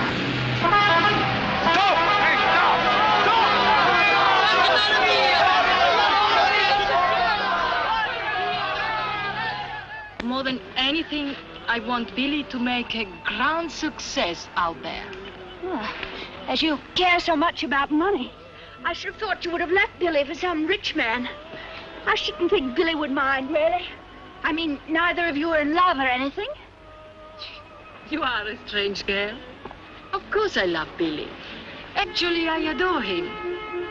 Stop! Hey,
stop! More than anything, I want Billy to make a grand success out there.
Oh, as you care so much about money, I should have thought you would have left Billy for some rich man. I shouldn't think Billy would mind, really. I mean, neither of you are in love or anything.
You are a strange girl. Of course I love Billy. Actually, I adore him.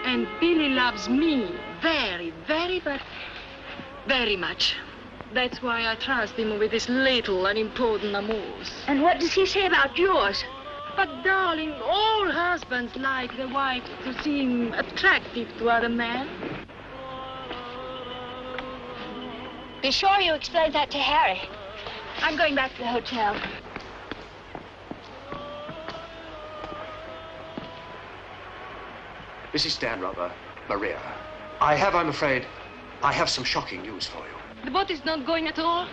And Billy loves me very, very, but very much. That's why I trust him with his little unimportant amours.
And what does he say about yours?
But, darling, all husbands like their wives to seem attractive to other men.
Be sure you explain that to Harry. I'm going back to the hotel.
Mrs. Stanrother, Maria, I'm afraid, I have some shocking news for you.
The boat is not going at all?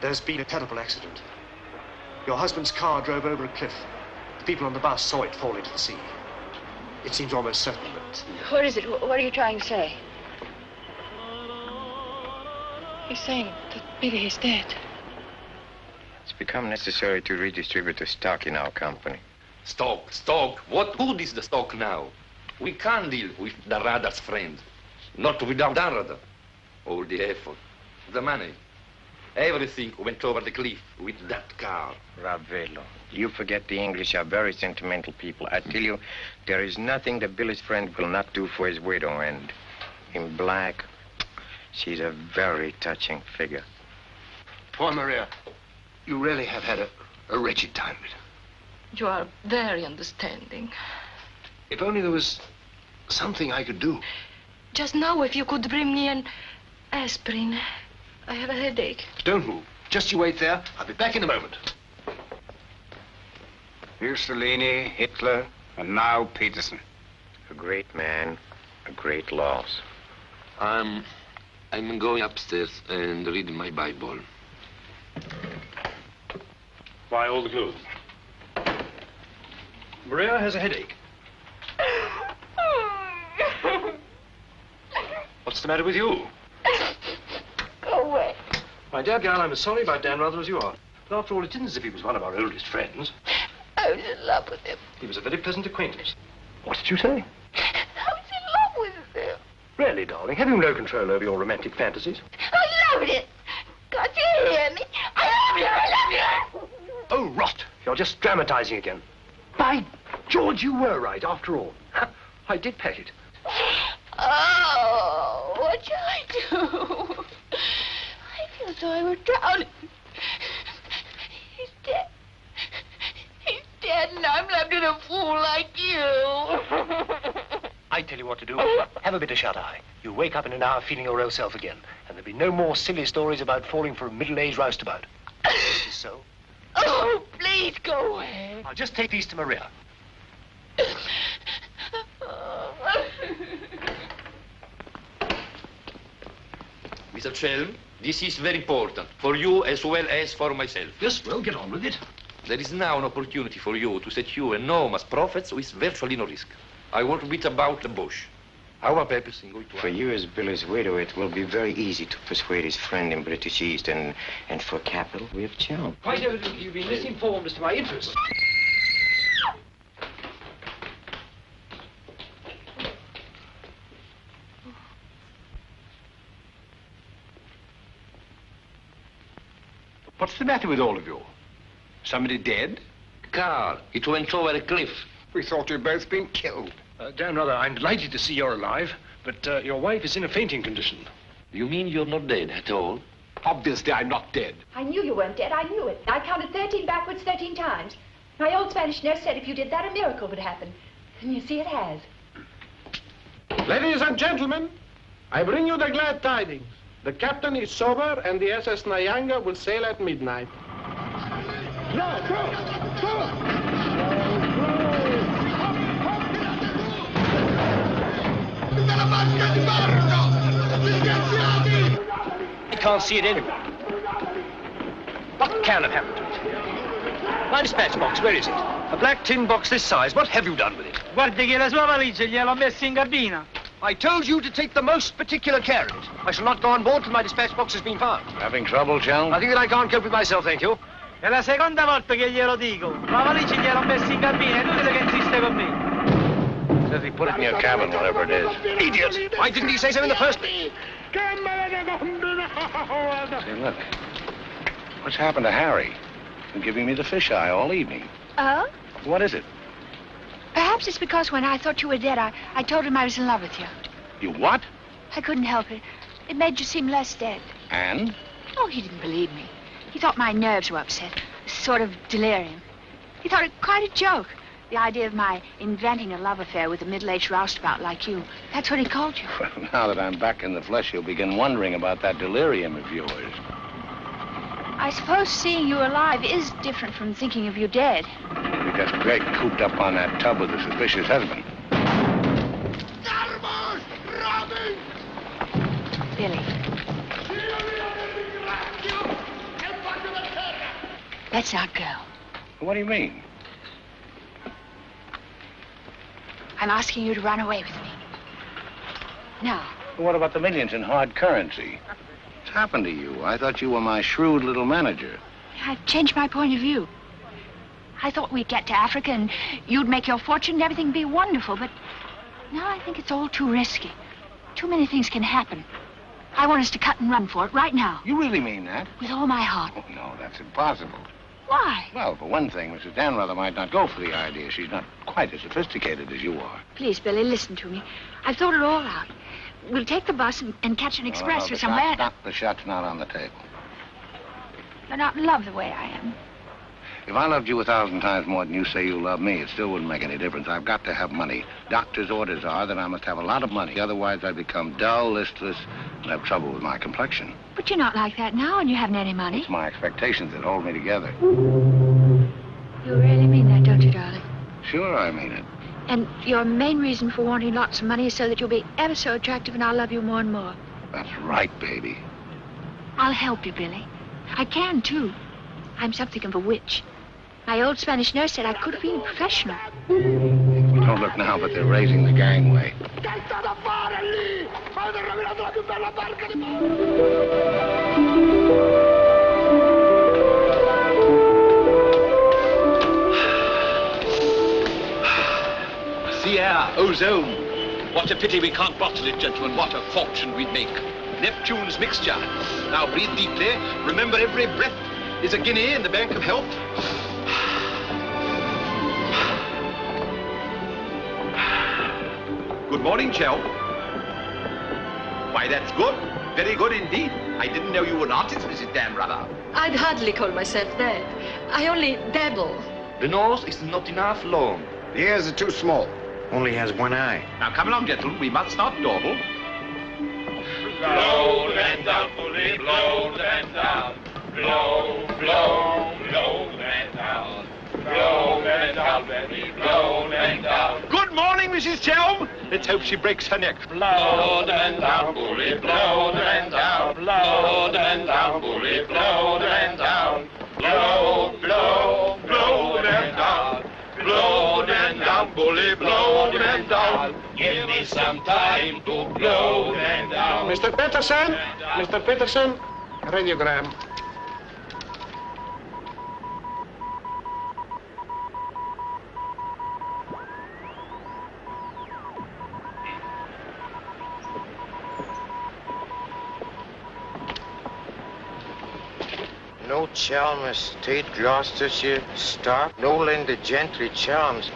There's been a terrible accident. Your husband's car drove over a cliff. The people on the bus saw it fall into the sea. It seems almost certain that...
What is it? What are you trying to say?
He's saying that Billy is dead.
It's become necessary to redistribute the stock in our company.
Stock? What good is the stock now? We can't deal with Darada's friends. Not without Darada. All the effort, the money, everything went over the cliff with that car.
Ravello, you forget the English are very sentimental people. I tell you, there is nothing that Billy's friend will not do for his widow, and in black, she's a very touching figure.
Poor Maria, you really have had a wretched time of it.
You are very understanding.
If only there was something I could do.
Just now, if you could bring me an aspirin. I have a headache.
Don't move. Just you wait there. I'll be back in a moment.
Mussolini, Hitler, and now Peterson.
A great man, a great loss.
I'm going upstairs and reading my Bible.
Why all the clothes? Maria has a headache. What's the matter with you?
Go away.
My dear girl, I'm as sorry about Dan Rather as you are. But after all, it isn't as if he was one of our oldest friends.
I was in love with him.
He was a very pleasant acquaintance. What did you say?
I was in love with him.
Really, darling, have you no control over your romantic fantasies?
I loved it. Can't you hear me? I love you, I love you.
Oh, rot. You're just dramatizing again. By George, you were right, after all. I did pet it.
Oh, what shall I do? I feel as though I were drowning. He's dead. He's dead, and I'm left with a fool like you.
I tell you what to do. Have a bit of shut-eye. You wake up in an hour feeling your real self again, and there'll be no more silly stories about falling for a middle-aged roustabout. Is this so?
Oh, please go away.
I'll just take these to Maria.
Mr. Chelm, this is very important, for you as well as for myself.
Yes, well, get on with it.
There is now an opportunity for you to secure enormous profits with virtually no risk. I want a bit about the bush. Our papers in going to...
For you as Billy's widow, it will be very easy to persuade his friend in British East, and for capital, we have Chelm.
Quite evidently, you've been misinformed as to my interests.
What's the matter with all of you? Somebody dead?
Carl, it went over a cliff.
We thought you'd both been killed.
Dan Rather, I'm delighted to see you're alive, but your wife is in a fainting condition.
You mean you're not dead at all?
Obviously, I'm not dead.
I knew you weren't dead. I knew it. I counted 13 backwards 13 times. My old Spanish nurse said if you did that, a miracle would happen. And you see, it has.
Ladies and gentlemen, I bring you the glad tidings. The captain is sober, and the SS Nyanga will sail at midnight.
No, go!
I can't see it anywhere. What can have happened to it? My dispatch box, where is it? A black tin box this size. What have you done with it?
Guardi che la sua valigia gliel'ho messa in cabina.
I told you to take the most particular care of it. I shall not go on board till my dispatch box has been found.
Having trouble, Chelm?
I think that I can't cope with myself, thank you.
È la seconda volta che glielo dico. La valigia gliel'ho messa in cabina, è inutile che insiste con me.
Says he put it in your cabin, whatever it is.
Idiot! Why didn't he say so in the first place?
Say, look. What's happened to Harry? Been giving me the fisheye all evening.
Oh?
What is it?
Perhaps it's because when I thought you were dead, I told him I was in love with you.
You what?
I couldn't help it. It made you seem less dead.
And?
Oh, he didn't believe me. He thought my nerves were upset. A sort of delirium. He thought it quite a joke. The idea of my inventing a love affair with a middle-aged roustabout like you. That's what he called you.
Well, now that I'm back in the flesh, you'll begin wondering about that delirium of yours.
I suppose seeing you alive is different from thinking of you dead.
Because Greg cooped up on that tub with a suspicious husband.
Billy. Let's not go.
What do you mean?
I'm asking you to run away with me. Now.
What about the millions in hard currency? What's happened to you? I thought you were my shrewd little manager.
I've changed my point of view. I thought we'd get to Africa and you'd make your fortune and everything would be wonderful, but now I think it's all too risky. Too many things can happen. I want us to cut and run for it right now.
You really mean that?
With all my heart.
Oh, no, that's impossible.
Why?
Well, for one thing, Mrs. Danrather might not go for the idea. She's not quite as sophisticated as you are.
Please, Billy, listen to me. I've thought it all out. We'll take the bus and catch an express or somewhere.
The shot's not on the table.
You're not in love the way I am.
If I loved you 1,000 times more than you say you love me, it still wouldn't make any difference. I've got to have money. Doctor's orders are that I must have a lot of money. Otherwise, I'd become dull, listless, and have trouble with my complexion.
But you're not like that now, and you haven't any money.
It's my expectations that hold me together.
You really mean that, don't you, darling?
Sure, I mean it.
And your main reason for wanting lots of money is so that you'll be ever so attractive and I'll love you more and more.
That's right, baby.
I'll help you, Billy. I can, too. I'm something of a witch. My old Spanish nurse said I could have been a professional.
Don't look now, but they're raising the gangway.
Sea air, ozone. What a pity we can't bottle it, gentlemen. What a fortune we'd make. Neptune's mixture. Now breathe deeply. Remember, every breath is a guinea in the bank of health. Good morning, Chell. Why, that's good. Very good indeed. I didn't know you were an artist, Mrs. Damrubber.
I'd hardly call myself that. I only dabble.
The nose is not enough long.
The ears are too small. Only has one eye.
Now, come along, gentlemen. We must not dawdle.
Blow them down, fully blow them down. Blow, blow, blow them down. Blow them down, baby, blow them down.
Good morning, Mrs. Chelm. Let's hope she breaks her neck.
Blow them down, bully, blow them down. Blow them down, bully, blow them down. Blow, blow, blow them down. Blow them down, bully, blow them down. Give me some time to blow them down.
Mr. Peterson? Mr. Peterson? Radiogram.
No Chalmers State, Gloucestershire, Stark, no Lender Gentry Charms.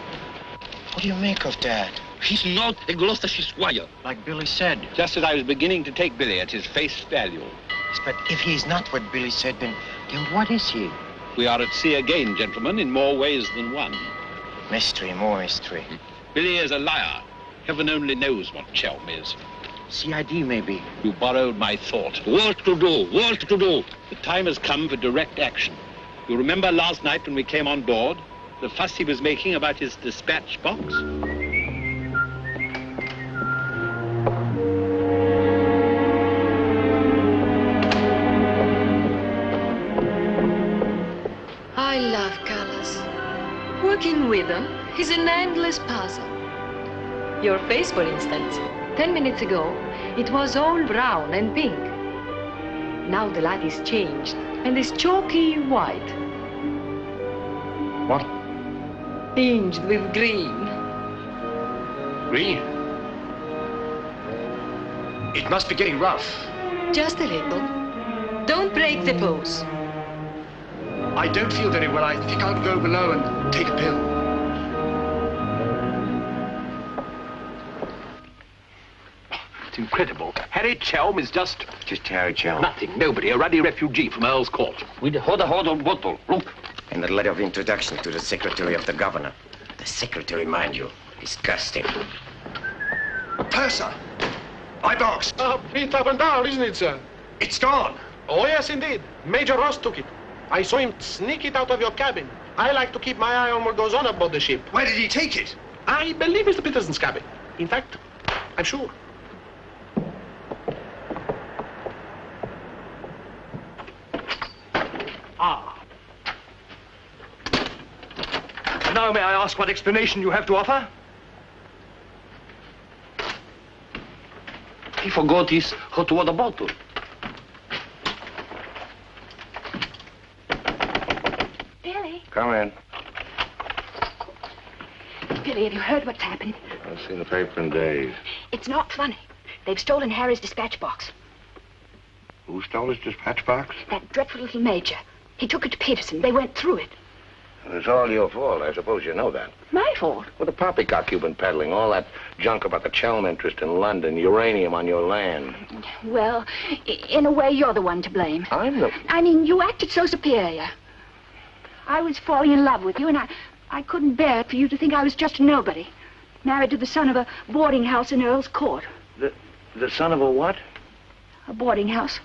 What do you make of that?
He's not a Gloucestershire squire.
Like Billy said.
Just as I was beginning to take Billy at his face value.
Yes, but if he's not what Billy said, then what is he?
We are at sea again, gentlemen, in more ways than one.
Mystery, more mystery.
Billy is a liar. Heaven only knows what Chelm is.
CID, maybe.
You borrowed my thought.
What to do? What to do?
The time has come for direct action. You remember last night when we came on board? The fuss he was making about his dispatch box?
I love colors. Working with them is an endless puzzle. Your face, for instance. 10 minutes ago, it was all brown and pink. Now the light is changed and is chalky white.
What?
Tinged with green.
Green? It must be getting rough.
Just a little. Don't break the pose.
I don't feel very well. I think I'll go below and take a pill.
It's incredible. Harry Chelm is just
Harry Chelm.
nothing, nobody, a ruddy refugee from Earl's Court.
With a hot bottle. Look.
And a letter of introduction to the secretary of the governor. The secretary, mind you. Disgusting.
Purser! My box!
Feet up and down, isn't it, sir?
It's gone!
Oh, yes, indeed. Major Ross took it. I saw him sneak it out of your cabin. I like to keep my eye on what goes on aboard the ship.
Where did he take it?
I believe Mr. Peterson's cabin. In fact, I'm sure.
Now may I ask what explanation you have to offer?
He forgot his hot water bottle.
Billy.
Come in.
Billy, have you heard what's happened?
I've seen the paper in days.
It's not funny. They've stolen Harry's dispatch box.
Who stole his dispatch box?
That dreadful little major. He took it to Peterson. They went through it.
It's all your fault. I suppose you know that.
My fault?
Well, the poppycock you've been peddling, all that junk about the Chelm interest in London, uranium on your land.
Well, in a way, you're the one to blame.
I'm the...
I mean, you acted so superior. I was falling in love with you, and I couldn't bear it for you to think I was just a nobody. Married to the son of a boarding house in Earl's Court.
The son of a what?
A boarding house.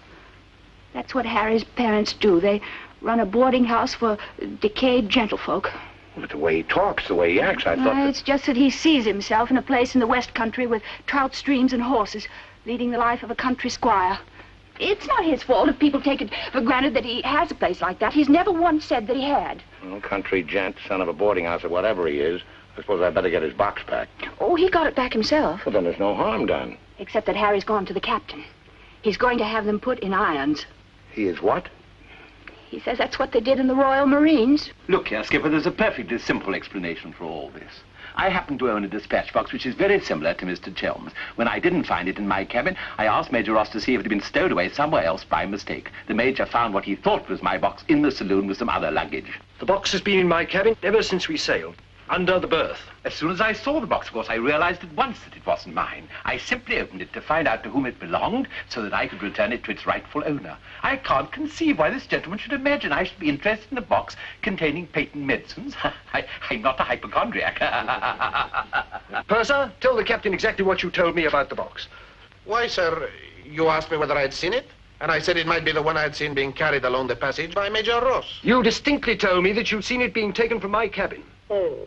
That's what Harry's parents do. They run a boarding house for decayed gentlefolk.
But the way he talks, the way he acts, I thought
It's just that he sees himself in a place in the West Country with trout streams and horses, leading the life of a country squire. It's not his fault if people take it for granted that he has a place like that. He's never once said that he had.
Well, country gent, son of a boarding house or whatever he is. I suppose I'd better get his box back.
Oh, he got it back himself.
Well, then there's no harm done.
Except that Harry's gone to the captain. He's going to have them put in irons.
He is what?
He says that's what they did in the Royal Marines.
Look here, Skipper, there's a perfectly simple explanation for all this. I happen to own a dispatch box which is very similar to Mr. Chelm's. When I didn't find it in my cabin, I asked Major Ross to see if it had been stowed away somewhere else by mistake. The Major found what he thought was my box in the saloon with some other luggage.
The box has been in my cabin ever since we sailed, under the berth.
As soon as I saw the box, of course, I realized at once that it wasn't mine. I simply opened it to find out to whom it belonged so that I could return it to its rightful owner. I can't conceive why this gentleman should imagine I should be interested in a box containing patent medicines. I'm not a hypochondriac.
Purser, tell the captain exactly what you told me about the box.
Why, sir, you asked me whether I'd seen it, and I said it might be the one I'd seen being carried along the passage by Major Ross.
You distinctly told me that you'd seen it being taken from my cabin.
Oh,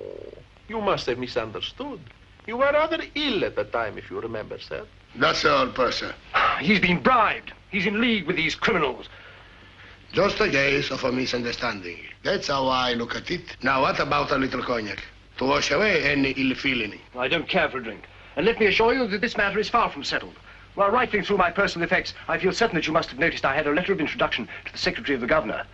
you must have misunderstood. You were rather ill at the time, if you remember, sir.
That's all, Purser.
He's been bribed. He's in league with these criminals.
Just a case of a misunderstanding. That's how I look at it. Now, what about a little cognac? To wash away any ill feeling.
I don't care for a drink. And let me assure you that this matter is far from settled. While rifling through my personal effects, I feel certain that you must have noticed I had a letter of introduction to the Secretary of the Governor.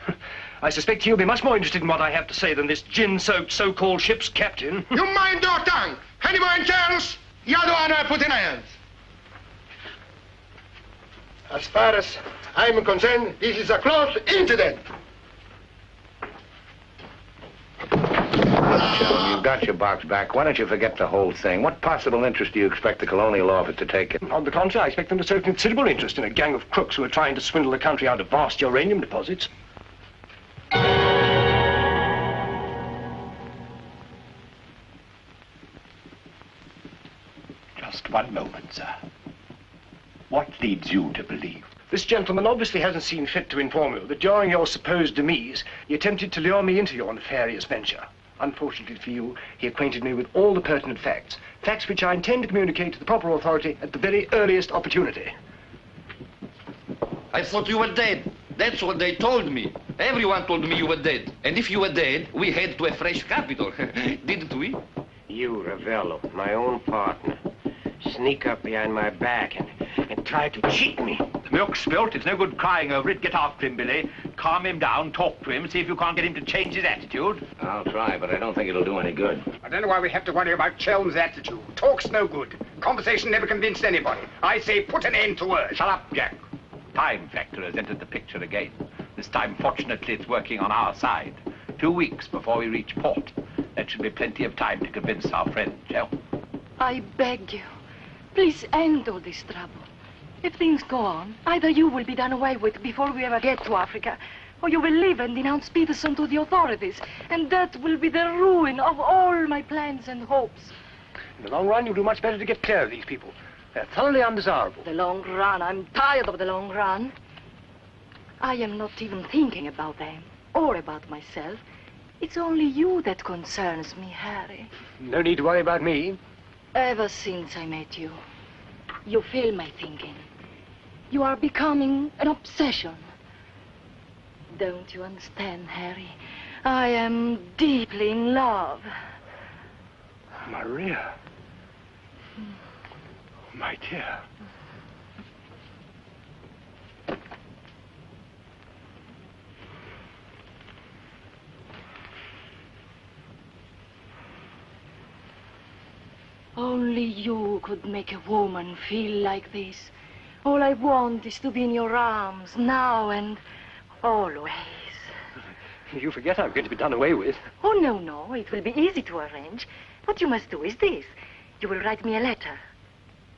I suspect he'll be much more interested in what I have to say than this gin-soaked so-called ship's captain.
You mind your tongue! Anyone else? You're the one I put in hands. As far as I'm concerned, this is a close incident.
Chum, you've got your box back. Why don't you forget the whole thing? What possible interest do you expect the colonial office to take it?
On the contrary, I expect them to show considerable interest in a gang of crooks who are trying to swindle the country out of vast uranium deposits.
Just one moment, sir. What leads you to believe?
This gentleman obviously hasn't seen fit to inform you that during your supposed demise, he attempted to lure me into your nefarious venture. Unfortunately for you, he acquainted me with all the pertinent facts. Facts which I intend to communicate to the proper authority at the very earliest opportunity.
I thought you were dead. That's what they told me. Everyone told me you were dead. And if you were dead, we head to a fresh capital. Didn't we?
You, Ravello, my own partner, sneak up behind my back and try to cheat me.
The milk's spilt. It's no good crying over it. Get after him, Billy. Calm him down. Talk to him. See if you can't get him to change his attitude.
I'll try, but I don't think it'll do any good.
I don't know why we have to worry about Chelm's attitude. Talk's no good. Conversation never convinced anybody. I say put an end to words.
Shut up, Jack. Time factor has entered the picture again. This time, fortunately, it's working on our side. 2 weeks before we reach port. That should be plenty of time to convince our friend, Chelm.
I beg you, please end all this trouble. If things go on, either you will be done away with before we ever get to Africa, or you will leave and denounce Peterson to the authorities, and that will be the ruin of all my plans and hopes.
In the long run, you'll do much better to get clear of these people. They're thoroughly undesirable.
The long run. I'm tired of the long run. I am not even thinking about them or about myself. It's only you that concerns me, Harry.
No need to worry about me.
Ever since I met you, you fill my thinking. You are becoming an obsession. Don't you understand, Harry? I am deeply in love.
Maria. My dear.
Only you could make a woman feel like this. All I want is to be in your arms, now and always.
You forget I'm going to be done away with.
Oh, no, no. It will be easy to arrange. What you must do is this. You will write me a letter.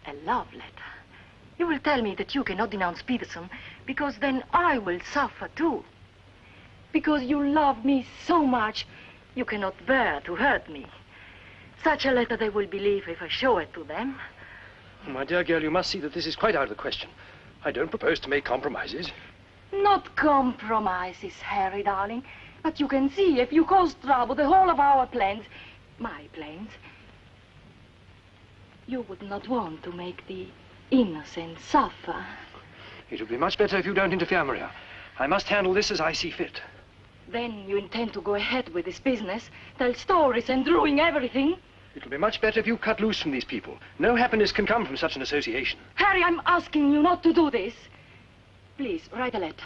A love letter. You will tell me that you cannot denounce Peterson, because then I will suffer too. Because you love me so much, you cannot bear to hurt me. Such a letter they will believe if I show it to them.
My dear girl, you must see that this is quite out of the question. I don't propose to make compromises.
Not compromises, Harry, darling. But you can see, if you cause trouble, the whole of our plans, my plans, you would not want to make the innocent suffer.
It would be much better if you don't interfere, Maria. I must handle this as I see fit.
Then you intend to go ahead with this business, tell stories and ruin everything?
It'll be much better if you cut loose from these people. No happiness can come from such an association.
Harry, I'm asking you not to do this. Please, write a letter.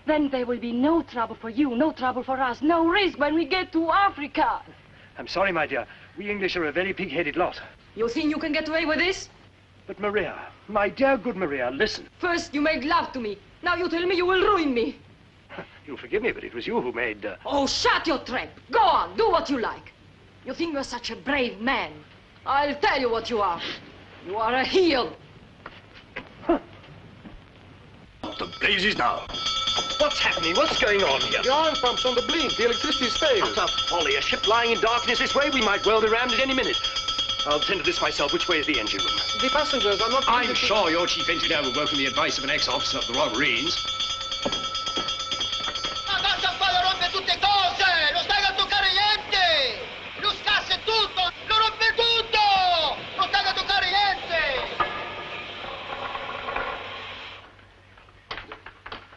Then there will be no trouble for you, no trouble for us, no risk when we get to Africa.
I'm sorry, my dear. We English are a very pig-headed lot.
You think you can get away with this?
But Maria, my dear good Maria, listen.
First you made love to me. Now you tell me you will ruin me.
You'll forgive me, but it was you who made...
Oh, shut your trap. Go on, do what you like. You think you're such a brave man. I'll tell you what you are. You are a heel.
What the blazes now? What's happening? What's going on here?
The oil pump's on the blink. The electricity's failed.
Utter folly. A ship lying in darkness this way, we might well be rammed at any minute. I'll tend to this myself. Which way is the engine room?
The passengers are not...
I'm sure your chief engineer will welcome the advice of an ex-officer of the Royal Marines.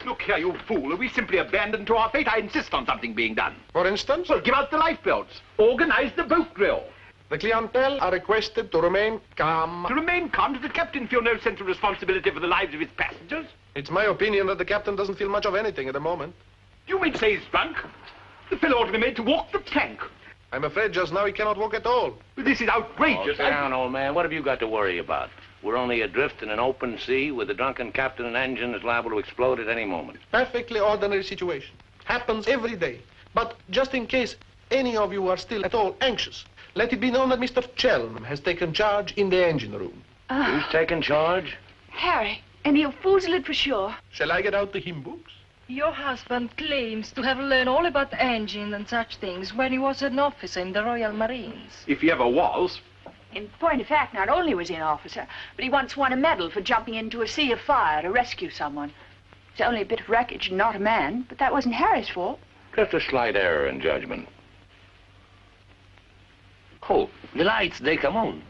Look here, you fool. Are we simply abandoned to our fate? I insist on something being done.
For instance?
Well, give out the lifebelts. Organize the boat drill.
The clientele are requested to remain calm.
To remain calm? Does the captain feel no sense of responsibility for the lives of his passengers?
It's my opinion that the captain doesn't feel much of anything at the moment.
You may say he's drunk. The fellow ought to be made to walk the plank.
I'm afraid just now he cannot walk at all.
But this is outrageous.
Oh, sit down, old man. What have you got to worry about? We're only adrift in an open sea with a drunken captain and engine that's liable to explode at any moment.
Perfectly ordinary situation. Happens every day. But just in case any of you are still at all anxious, let it be known that Mr. Chelm has taken charge in the engine room.
Who's taken charge?
Harry, and he'll foozle it for sure.
Shall I get out the hymn books?
Your husband claims to have learned all about engine and such things when he was an officer in the Royal Marines.
If he ever was.
In point of fact, not only was he an officer, but he once won a medal for jumping into a sea of fire to rescue someone. It's only a bit of wreckage and not a man, but that wasn't Harry's fault.
Just a slight error in judgment.
Oh, the lights, they come on.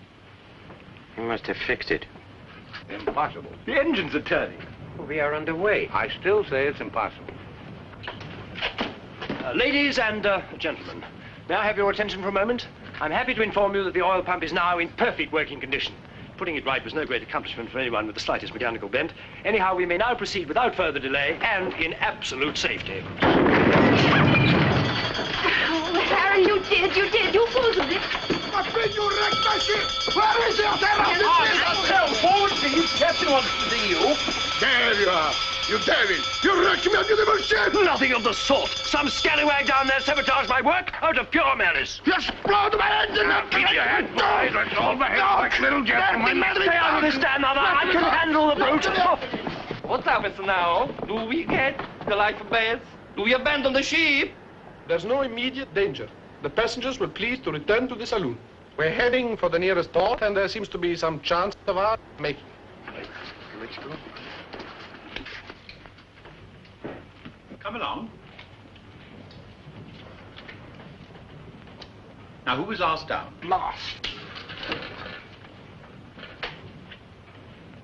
You must have fixed it.
Impossible. The engines are turning.
We are underway.
I still say it's impossible.
Ladies and gentlemen, may I have your attention for a moment? I'm happy to inform you that the oil pump is now in perfect working condition. Putting it right was no great accomplishment for anyone with the slightest mechanical bent. Anyhow, we may now proceed without further delay and in absolute safety.
Oh, Harry, you did. You foozled it.
But when you wrecked my ship, where is your terror?
Forward, please. Captain wants to see you.
There you are. You devil! You wrecked my beautiful ship!
Nothing of the sort. Some scallywag down there sabotaged my work out of pure malice.
You explode my engine!
Now keep your hands boys. Let's all behave like little gentlemen.
Stay out of this, stand, mother. I can handle the boat.
What happens now? Do we get the life belts? Do we abandon the ship?
There's no immediate danger. The passengers will please to return to the saloon. We're heading for the nearest port, and there seems to be some chance of our making it.
Let's go. Come along. Now, who was asked down?
Last.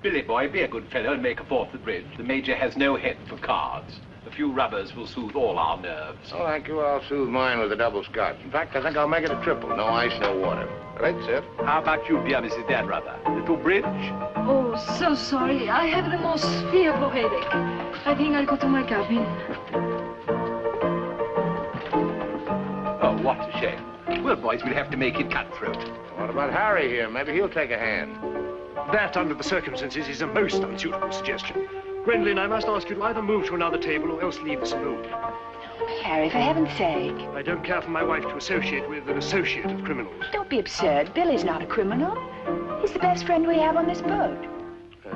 Billy boy, be a good fellow and make a fourth the bridge. The Major has no head for cards. A few rubbers will soothe all our nerves.
Oh, thank you. I'll soothe mine with a double scotch. In fact, I think I'll make it a triple. No ice, no water.
Right, sir.
How about you, dear Mrs. Dad Rubber? Little bridge?
Oh, so sorry. I have the most fearful headache. I think I'll go to my cabin.
Oh, what a shame. Well, boys, we'll have to make it cutthroat.
What about Harry here? Maybe he'll take a hand.
That, under the circumstances, is a most unsuitable suggestion. Gwendolyn, I must ask you to either move to another table or else leave the saloon.
Harry, for heaven's sake.
I don't care for my wife to associate with an associate of criminals.
Don't be absurd. Billy's not a criminal. He's the best friend we have on this boat.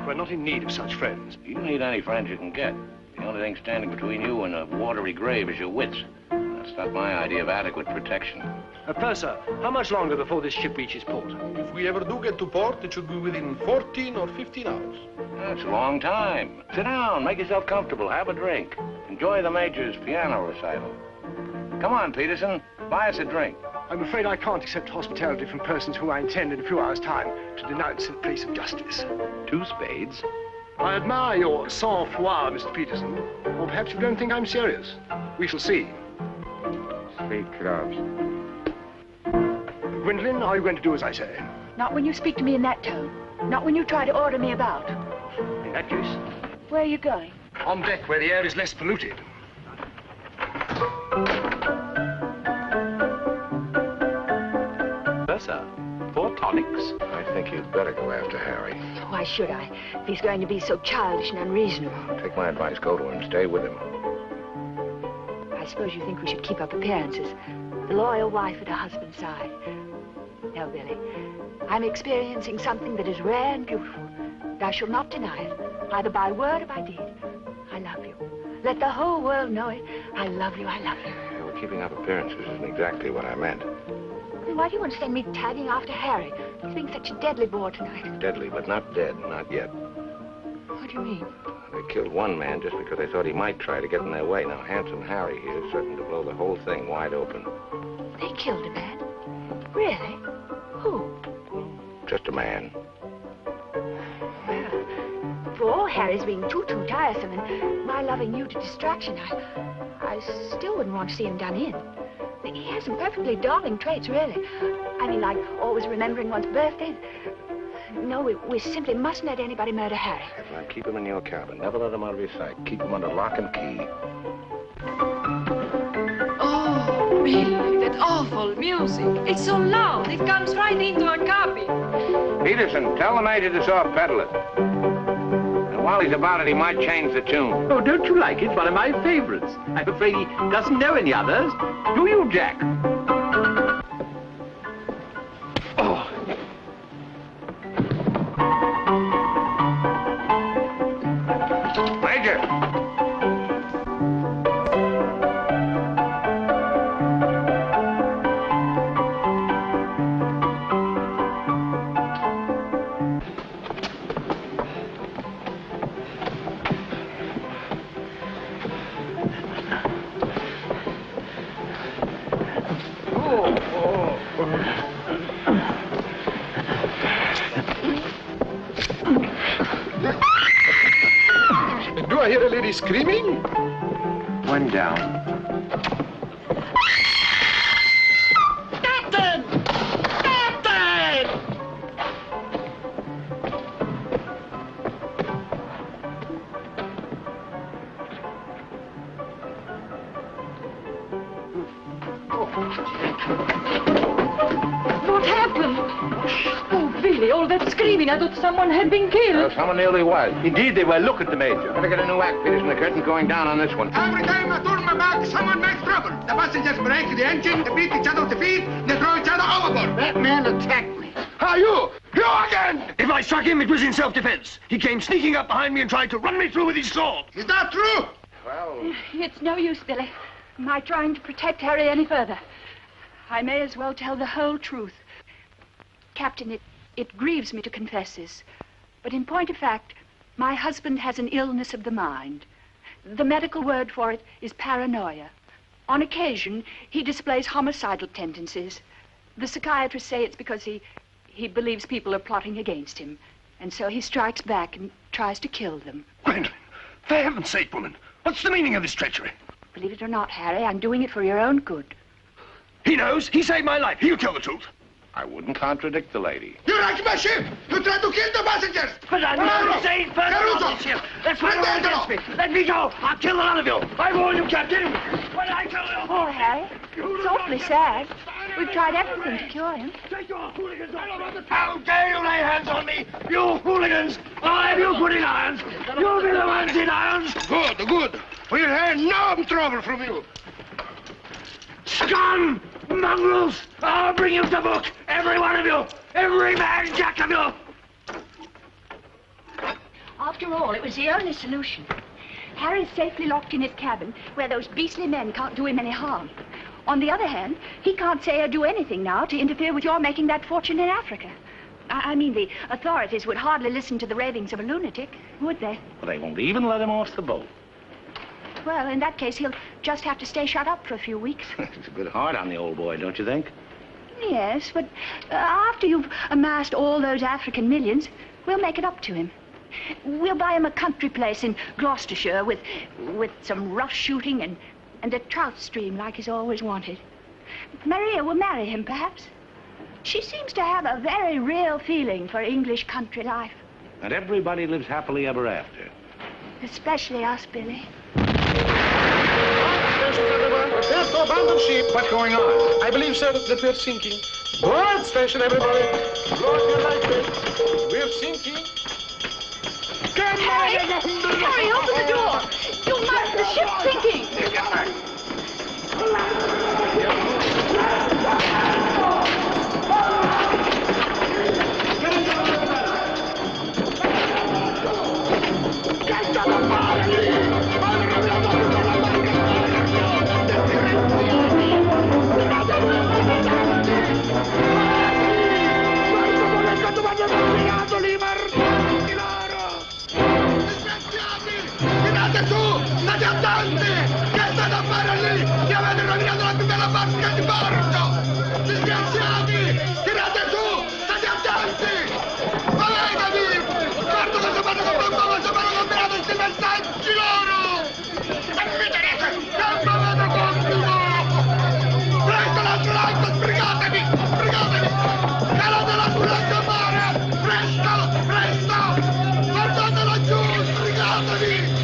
We're not in need of such friends.
You need any friends you can get. The only thing standing between you and a watery grave is your wits. It's not my idea of adequate protection.
Purser, how much longer before this ship reaches port?
If we ever do get to port, it should be within 14 or 15 hours.
That's a long time. Sit down, make yourself comfortable, have a drink. Enjoy the Major's piano recital. Come on, Peterson, buy us a drink.
I'm afraid I can't accept hospitality from persons who I intend in a few hours' time to denounce in place of justice.
2 spades?
I admire your sang-froid, Mr. Peterson. Or perhaps you don't think I'm serious. We shall see.
3 clubs.
Gwendolyn, are you going to do as I say?
Not when you speak to me in that tone. Not when you try to order me about.
In that case?
Where are you going?
On deck, where the air is less polluted.
Sir, 4 tonics.
I think you'd better go after Harry.
Why should I? If he's going to be so childish and unreasonable.
Take my advice, go to him, stay with him.
I suppose you think we should keep up appearances. The loyal wife at her husband's side. No, Billy. I'm experiencing something that is rare and beautiful. And I shall not deny it, either by word or by deed. I love you. Let the whole world know it. I love you, I love you.
Yeah, well, keeping up appearances isn't exactly what I meant.
Why do you want to send me tagging after Harry? He's being such a deadly bore tonight.
Deadly, but not dead, not yet.
What do you mean?
They killed one man just because they thought he might try to get in their way. Now, Handsome Harry here is certain to blow the whole thing wide open.
They killed a man? Really? Who?
Just a man.
Well, for all Harry's being too tiresome and my loving you to distraction, I still wouldn't want to see him done in. He has some perfectly darling traits, really. I mean, like always remembering one's birthday. No, we simply mustn't let anybody murder Harry.
Now, keep him in your cabin. Never let him out of your sight. Keep him under lock and key.
Oh, Billy, that awful music. It's so loud, it comes right into our cabin.
Peterson, tell the Major to soft pedal it. And while he's about it, he might change the tune.
Oh, don't you like it? One of my favorites. I'm afraid he doesn't know any others. Do you, Jack? Oh.
Major!
Do I hear a lady screaming?
One down.
Captain! Captain!
What happened? Oh, Billy, all that screaming. I thought someone had been killed.
Someone nearly was.
Indeed, they were. Look at the Major.
Better get a new act, Peterson. The curtain's going down on this one.
Every time I turn my back, someone makes trouble. The passengers break the engine, they beat each other to feet, they throw each other overboard.
That man attacked me.
How you? You again! If I struck him, it was in self-defense. He came sneaking up behind me and tried to run me through with his sword.
Is that true?
Well...
It's no use, Billy. My trying to protect Harry any further. I may as well tell the whole truth. Captain, it grieves me to confess this, but in point of fact, my husband has an illness of the mind. The medical word for it is paranoia. On occasion, he displays homicidal tendencies. The psychiatrists say it's because he believes people are plotting against him, and so he strikes back and tries to kill them.
Gwendolyn, for heaven's sake, woman, what's the meaning of this treachery?
Believe it or not, Harry, I'm doing it for your own good.
He knows. He saved my life. He'll tell the truth.
I wouldn't contradict the lady.
You wrecked my ship! You tried to kill the passengers!
But I'm not a sane person on this ship. That's why you're against me. Let me go. I'll kill the lot of you. I warn you, Captain. When I tell you...
Poor Harry. It's awfully sad. We've tried everything to cure him.
Take your hooligans off. How dare you lay hands on me? You hooligans. I'll have you put in irons. You'll be the ones in irons.
Good, good. We'll have no trouble from you.
Scum! Mongrels! I'll bring you to book! Every one of you! Every man jack of you!
After all, it was the only solution. Harry's safely locked in his cabin, where those beastly men can't do him any harm. On the other hand, he can't say or do anything now to interfere with your making that fortune in Africa. I mean, the authorities would hardly listen to the ravings of a lunatic, would they?
Well, they won't even let him off the boat.
Well, in that case, he'll just have to stay shut up for a few weeks.
It's a bit hard on the old boy, don't you think?
Yes, but after you've amassed all those African millions, we'll make it up to him. We'll buy him a country place in Gloucestershire with some rough shooting and a trout stream like he's always wanted. Maria will marry him, perhaps. She seems to have a very real feeling for English country life.
And everybody lives happily ever after.
Especially us, Billy.
Prepare to abandon ship.
What's going on?
I believe, sir, that we're sinking. Board station, everybody. Lower your light belt. We're sinking.
Harry, open the door. You must. The ship's sinking.
Tirate su! State attenti! Che state a fare lì? Che avete rovinato la più bella barca di porto! Disgraziati! Tirate su! State attenti! Muovetevi! Guarda cosa fanno con me, cosa fanno combinato questi messaggi loro! Che avete compito! Presto l'altro lato, sbrigatevi! Sbrigatevi! Calate l'ambulancia a mare! Presto! Presto! Guardatelo giù! Sbrigatevi!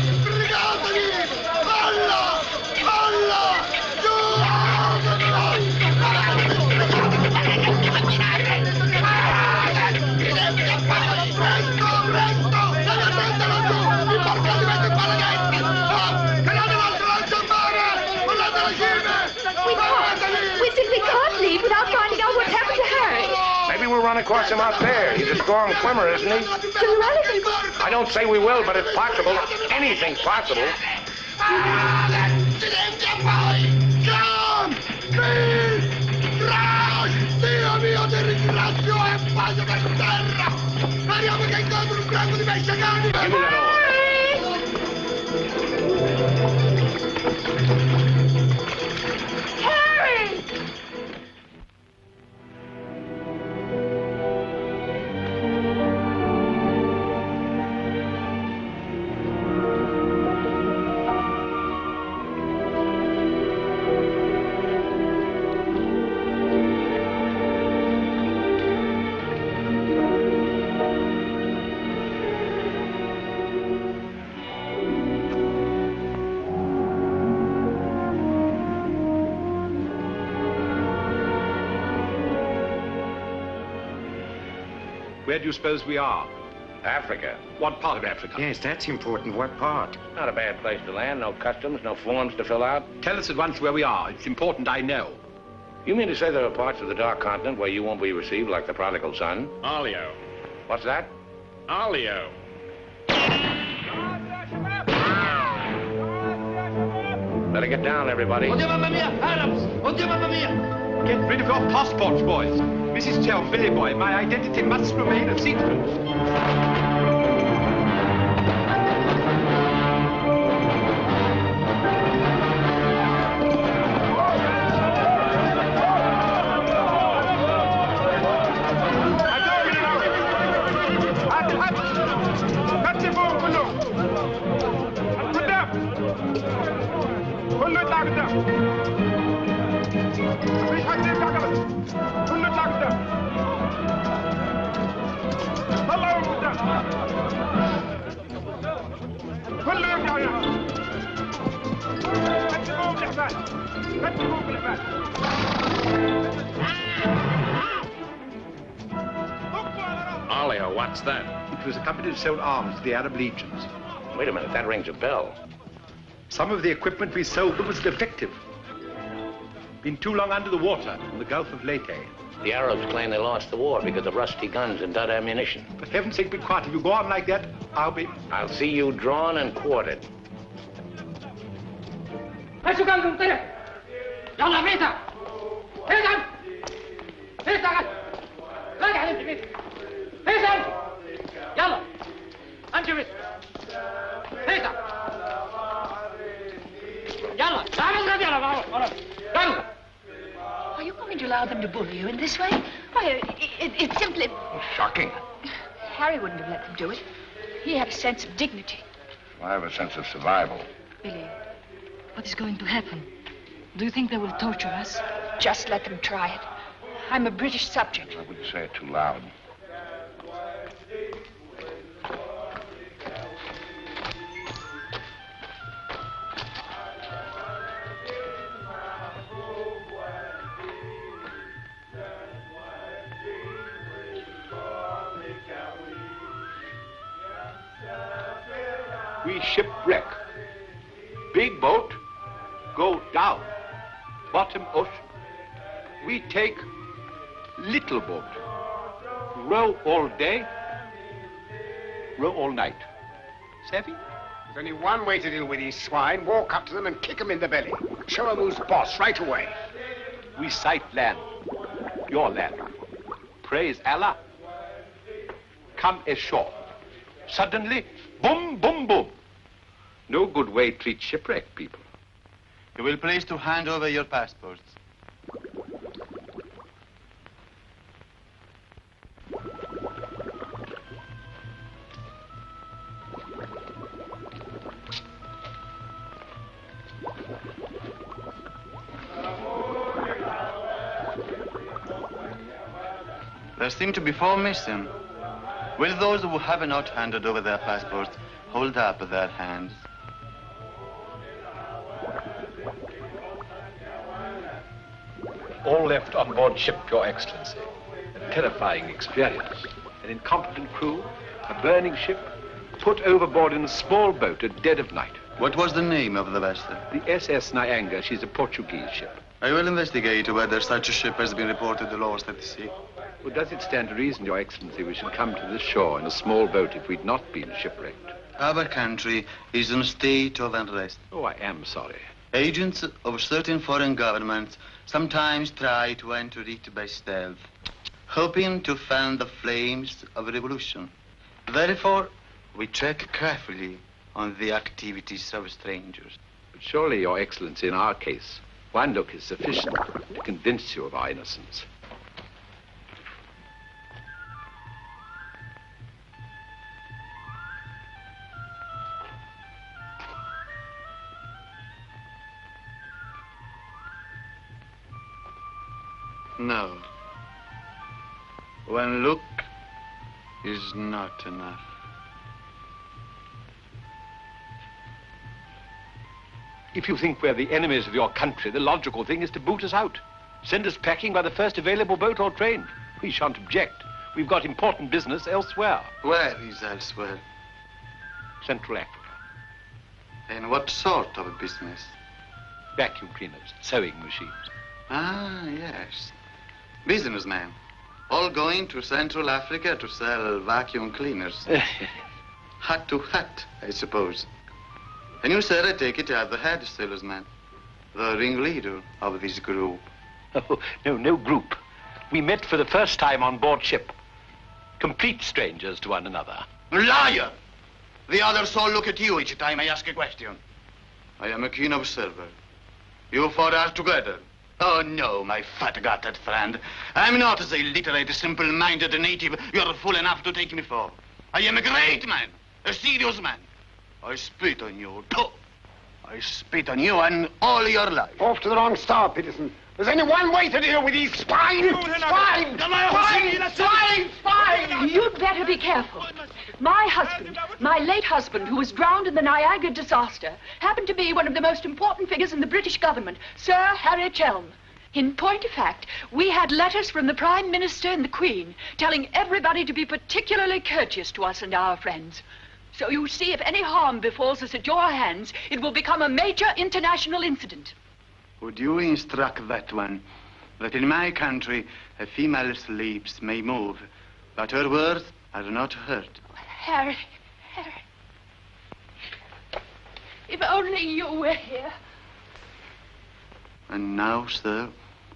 We simply can't leave without finding out what's happened to Harry.
Maybe we'll run across him out there. He's a strong swimmer, isn't he?
Do you really think?
I don't say we will, but it's possible. Anything's possible.
Come! Please! Crash! Dio mio, ti ringrazio e pace per terra! Speriamo che incontri un branco di pesce cani!
Harry!
Where do you suppose we are?
Africa.
What part of Africa?
Yes, that's important. What part?
Not a bad place to land. No customs, no forms to fill out.
Tell us at once where we are. It's important I know.
You mean to say there are parts of the Dark Continent where you won't be received like the prodigal son?
Olio.
What's that?
Olio.
Better get down, everybody.
Oddio, mamma mia! Arabs! Oddio, mamma mia!
Get rid of your passports, boys. Mrs. Tell, Billy boy, my identity must remain a secret.
Olio, what's that?
It was a company that sold arms to the Arab legions.
Wait a minute, that rings a bell.
Some of the equipment we sold was defective. Been too long under the water in the Gulf of Leyte.
The Arabs claim they lost the war because of rusty guns and dud ammunition.
For heaven's sake, be quiet. If you go on like that, I'll
see you drawn and quartered.
Hai su caldo un tele! Dalla vita!
can't you allow them to bully you in this way? Why, it's simply...
Shocking.
Harry wouldn't have let them do it. He had a sense of dignity.
I have a sense of survival.
Billy, what is going to happen? Do you think they will torture us?
Just let them try it. I'm a British subject.
I wouldn't say it too loud.
We shipwreck. Big boat, go down. Bottom ocean. We take little boat. Row all day, row all night. Savvy?
There's only one way to deal with these swine. Walk up to them and kick them in the belly. Show them who's boss right away.
We sight land. Your land. Praise Allah. Come ashore. Suddenly, boom, boom, boom. No good way to treat shipwrecked people.
You will please to hand over your passports. There seem to be 4 missing. Will those who have not handed over their passports hold up their hands?
All left on board ship, Your Excellency. A terrifying experience. An incompetent crew, a burning ship, put overboard in a small boat at dead of night.
What was the name of the vessel?
The SS Nyanga. She's a Portuguese ship.
I will investigate whether such a ship has been reported lost at sea.
Well, does it stand to reason, Your Excellency, we should come to this shore in a small boat if we'd not been shipwrecked?
Our country is in a state of unrest.
Oh, I am sorry.
Agents of certain foreign governments sometimes try to enter it by stealth, hoping to fan the flames of revolution. Therefore, we check carefully on the activities of strangers.
But surely, Your Excellency, in our case, one look is sufficient to convince you of our innocence.
No. One look is not enough.
If you think we're the enemies of your country, the logical thing is to boot us out. Send us packing by the first available boat or train. We shan't object. We've got important business elsewhere.
Where is elsewhere?
Central Africa.
And what sort of business?
Vacuum cleaners, sewing machines.
Ah, yes. Businessmen. All going to Central Africa to sell vacuum cleaners. Hat to hat, I suppose. And you, sir, I take it, are the head salesman, the ringleader of this group.
Oh, no group. We met for the first time on board ship. Complete strangers to one another.
Liar! The others all look at you each time I ask a question. I am a keen observer. You 4 are together. Oh, no, my fat-gutted friend. I'm not the illiterate, simple-minded native you're fool enough to take me for. I am a great man, a serious man. I spit on you, too. I spit on you and all your life.
Off to the wrong star, Peterson. There's only one way to deal with these swine! Swine!
You'd better be careful. My husband, my late husband, who was drowned in the Niagara disaster, happened to be one of the most important figures in the British government, Sir Harry Chelm. In point of fact, we had letters from the Prime Minister and the Queen telling everybody to be particularly courteous to us and our friends. So you see, if any harm befalls us at your hands, it will become a major international incident.
Would you instruct that one that in my country a female's lips may move, but her words are not heard?
Harry. If only you were here.
And now, sir,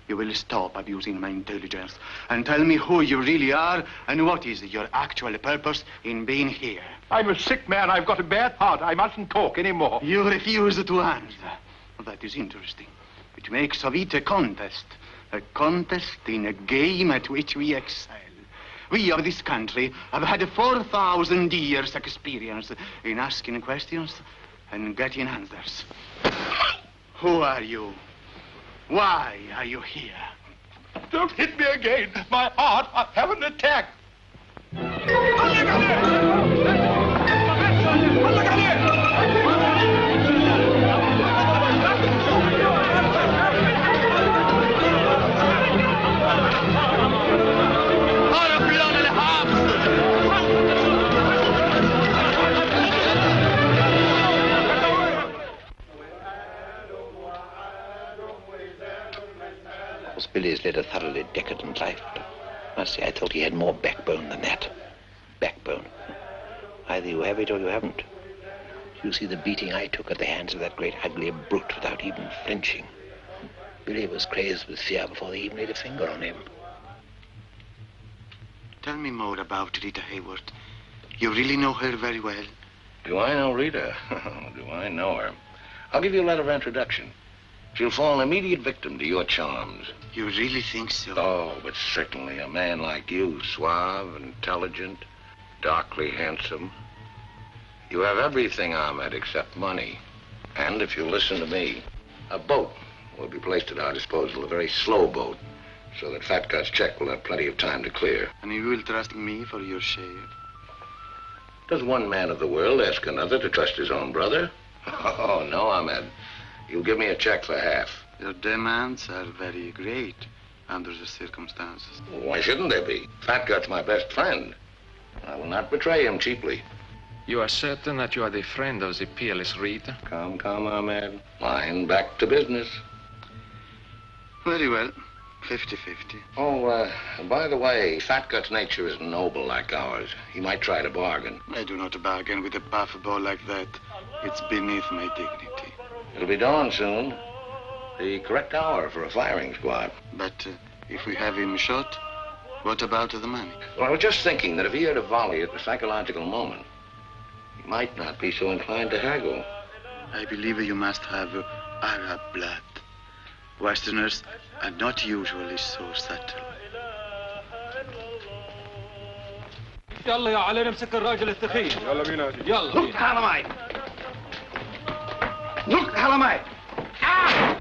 you will stop abusing my intelligence and tell me who you really are and what is your actual purpose in being here.
I'm a sick man. I've got a bad heart. I mustn't talk anymore.
You refuse to answer. That is interesting. It makes of it a contest, A contest in a game at which we excel. We of this country have had 4,000 years experience in asking questions and getting answers. Who are you? Why are you here?
Don't hit me again. My heart, I have an attack.
Billy's led a thoroughly decadent life, but I must say I thought he had more backbone than that. Backbone. Either you have it or you haven't. You see the beating I took at the hands of that great ugly brute without even flinching. Billy was crazed with fear before they even laid a finger on him.
Tell me more about Rita Hayward. You really know her very well.
Do I know Rita? Do I know her? I'll give you a letter of introduction. She'll fall an immediate victim to your charms.
You really think so?
Oh, but certainly a man like you, suave, intelligent, darkly handsome. You have everything, Ahmed, except money. And if you listen to me, a boat will be placed at our disposal, a very slow boat, so that Fat Gut's check will have plenty of time to clear.
And you will trust me for your share?
Does one man of the world ask another to trust his own brother? Oh, no, Ahmed. You'll give me a check for half.
Your demands are very great under the circumstances.
Why shouldn't they be? Fat Gut's my best friend. I will not betray him cheaply.
You are certain that you are the friend of the peerless Rita?
Come, Ahmed. Line back to business.
Very well. 50-50.
Oh, by the way, Fat Gut's nature is noble like ours. He might try to bargain.
I do not bargain with a puffball like that. It's beneath my dignity.
It'll be dawn soon. The correct hour for a firing squad.
But if we have him shot, what about the money?
Well, I was just thinking that if he had a volley at the psychological moment, he might not be so inclined to haggle.
I believe you must have Arab blood. Westerners are not usually so subtle.
يلا يا علي نمسك الراجل الثخين. يلا بينا. يلا.
Look, Halamite. Look, Halamite. Ah!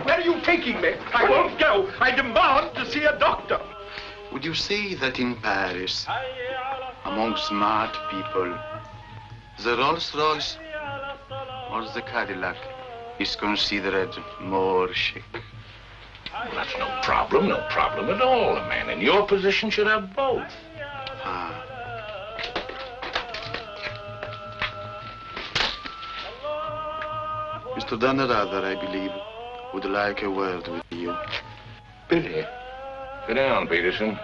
Where are you taking me?
I won't go. I demand to see a doctor.
Would you say that in Paris, among smart people, the Rolls-Royce or the Cadillac is considered more chic?
Well, that's no problem at all. A man in your position should have both.
Ah. Mr. Dunnerather, I believe, would like a word with you.
Billy. Sit down, Peterson.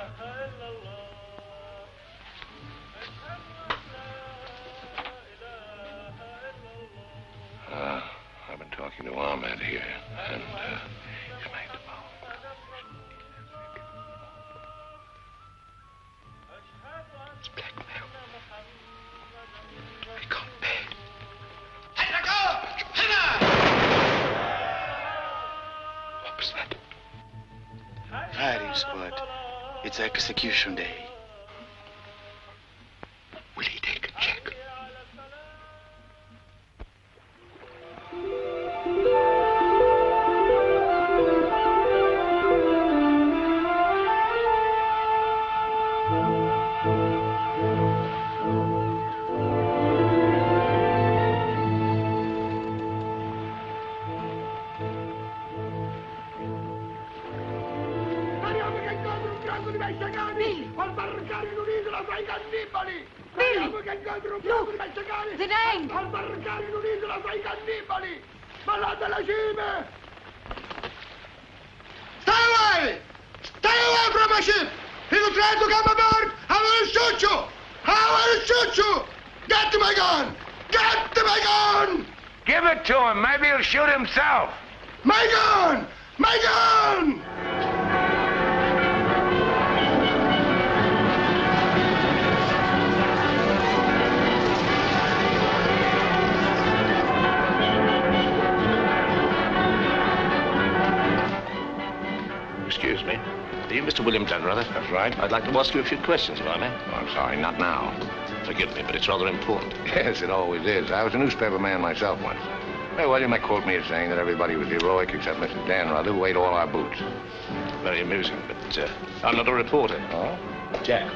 I've been talking to Ahmed here, and he's made the vow. It's blackmail. I can't pay. What was that?
Firing squad. It's execution day.
Will he take a check?
The name!
Stay away! Stay away from my ship! If you try to come aboard, I will shoot you! I will shoot you! Get my gun! Get my gun!
Give it to him. Maybe he'll shoot himself.
My gun! My gun!
excuse me. Are you Mr. William Danrather?
That's right.
I'd like to ask you a few questions, if I may.
Oh, I'm sorry, not now.
Forgive me, but it's rather important.
Yes, it always is. I was a newspaper man myself once. Well, you may quote me as saying that everybody was heroic except Mrs. Danrather, who ate all our boots.
Very amusing, but I'm not a reporter.
Oh?
Jack,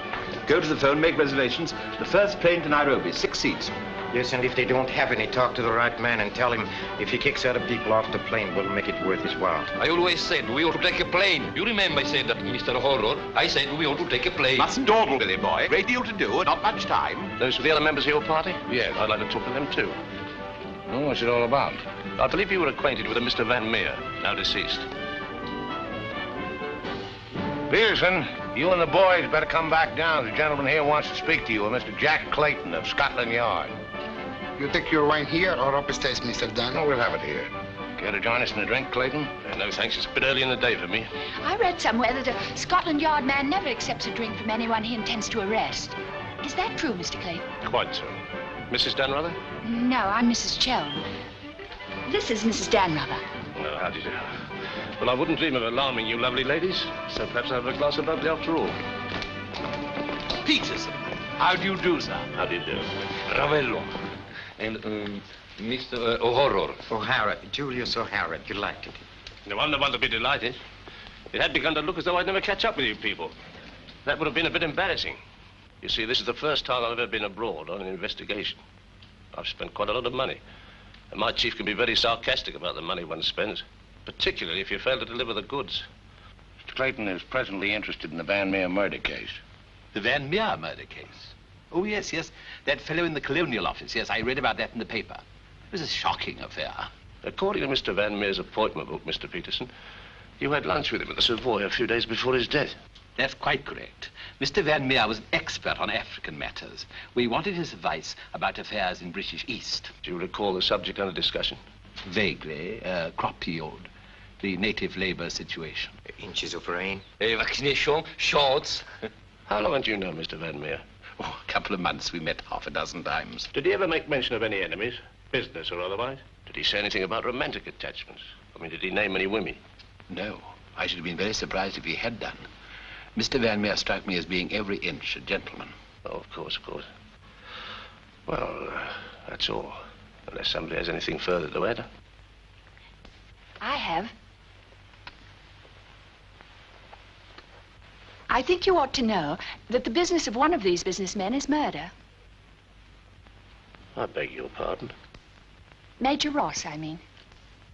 go to the phone, make reservations. The first plane to Nairobi, 6 seats.
Yes, and if they don't have any, talk to the right man and tell him if he kicks other people off the plane, we'll make it worth his while.
I always said we ought to take a plane. You remember I said that, Mr. Horror? I said we ought to take a plane.
Mustn't dawdle, Billy boy. Great deal to do, not much time. Those were the other members of your party? Yes, I'd like to talk to them too.
Oh, what's it all about?
I believe you were acquainted with a Mr. Van Meer, now deceased.
Peterson, you and the boys better come back down. The gentleman here wants to speak to you, Mr. Jack Clayton of Scotland Yard.
You take your wine here or upstairs, Mr. Dunn?
No, we'll have it here. Care to join us in a drink, Clayton?
No, thanks. It's a bit early in the day for me.
I read somewhere that a Scotland Yard man never accepts a drink from anyone he intends to arrest. Is that true, Mr. Clayton?
Quite so. Mrs. Danrather?
No, I'm Mrs. Chelm. This is Mrs. Danrather.
Oh, how do you do? Well, I wouldn't dream of alarming you lovely ladies, so perhaps I'll have a glass of bubbly after all.
Peterson, how do you do, sir?
How do you do?
Ravello. And, Mr. Horror.
O'Hara, Julius O'Hara, delighted.
No, I'm the one to be delighted. It had begun to look as though I'd never catch up with you people. That would have been a bit embarrassing. You see, this is the first time I've ever been abroad on an investigation. I've spent quite a lot of money. And my chief can be very sarcastic about the money one spends, particularly if you fail to deliver the goods.
Mr. Clayton is presently interested in the Van Meer murder case.
The Van Meer murder case? Oh, yes, yes. That fellow in the Colonial Office. Yes, I read about that in the paper. It was a shocking affair.
According to Mr. Van Meer's appointment book, Mr. Peterson, you had lunch with him at the Savoy a few days before his death.
That's quite correct. Mr. Van Meer was an expert on African matters. We wanted his advice about affairs in British East.
Do you recall the subject under discussion?
Vaguely. Crop yield, the native labor situation.
Inches of rain.
Vaccination, shots.
How long do you know Mr. Van Meer?
Oh, a couple of months. We met half a dozen times.
Did he ever make mention of any enemies, business or otherwise? Did he say anything about romantic attachments? I mean, did he name any women?
No. I should have been very surprised if he had done. Mr. Van Meer struck me as being every inch a gentleman.
Oh, of course, of course. Well, that's all. Unless somebody has anything further to add.
I have. I think you ought to know that the business of one of these businessmen is murder.
I beg your pardon.
Major Ross, I mean.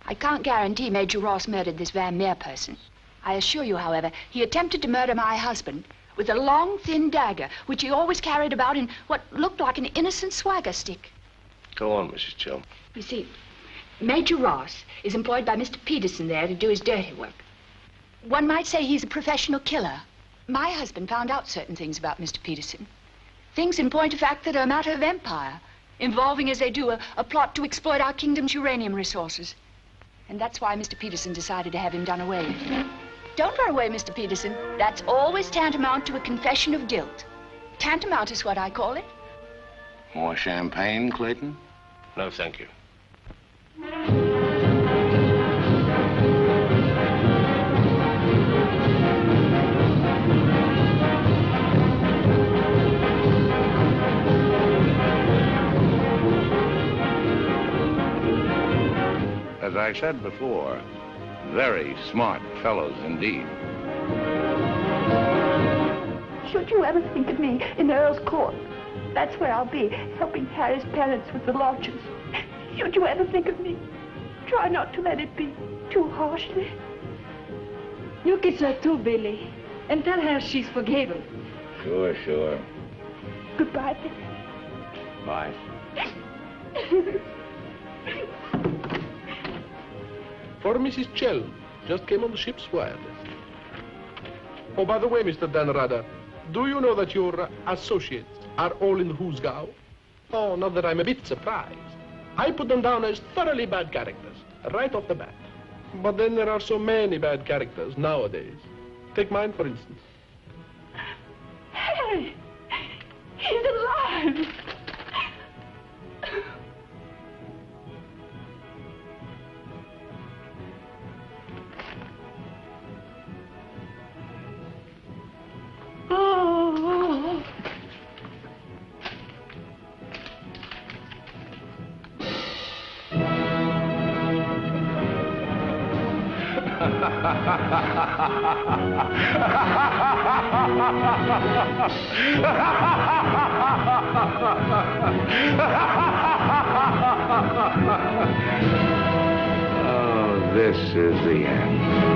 I can't guarantee Major Ross murdered this Van Meer person. I assure you, however, he attempted to murder my husband with a long, thin dagger, which he always carried about in what looked like an innocent swagger stick.
Go on, Mrs. Chelm.
You see, Major Ross is employed by Mr. Peterson there to do his dirty work. One might say he's a professional killer. My husband found out certain things about Mr. Peterson. Things, in point of fact, that are a matter of empire, involving, as they do, a plot to exploit our kingdom's uranium resources. And that's why Mr. Peterson decided to have him done away with. Don't run away, Mr. Peterson. That's always tantamount to a confession of guilt. Tantamount is what I call it.
More champagne, Clayton?
No, thank you.
As I said before, very smart fellows indeed.
Should you ever think of me in the Earl's Court, that's where I'll be, helping Harry's parents with the lodgers. Should you ever think of me, try not to let it be too harshly.
You kiss her too, Billy, and tell her she's forgiven.
Sure, sure.
Goodbye, then.
Bye.
For Mrs. Chelm, just came on the ship's wireless. Oh, by the way, Mr. Danrather, do you know that your associates are all in the Hoosgow? Oh, not that I'm a bit surprised. I put them down as thoroughly bad characters, right off the bat. But then there are so many bad characters nowadays. Take mine, for instance.
Harry! He's alive!
Oh, this is the end.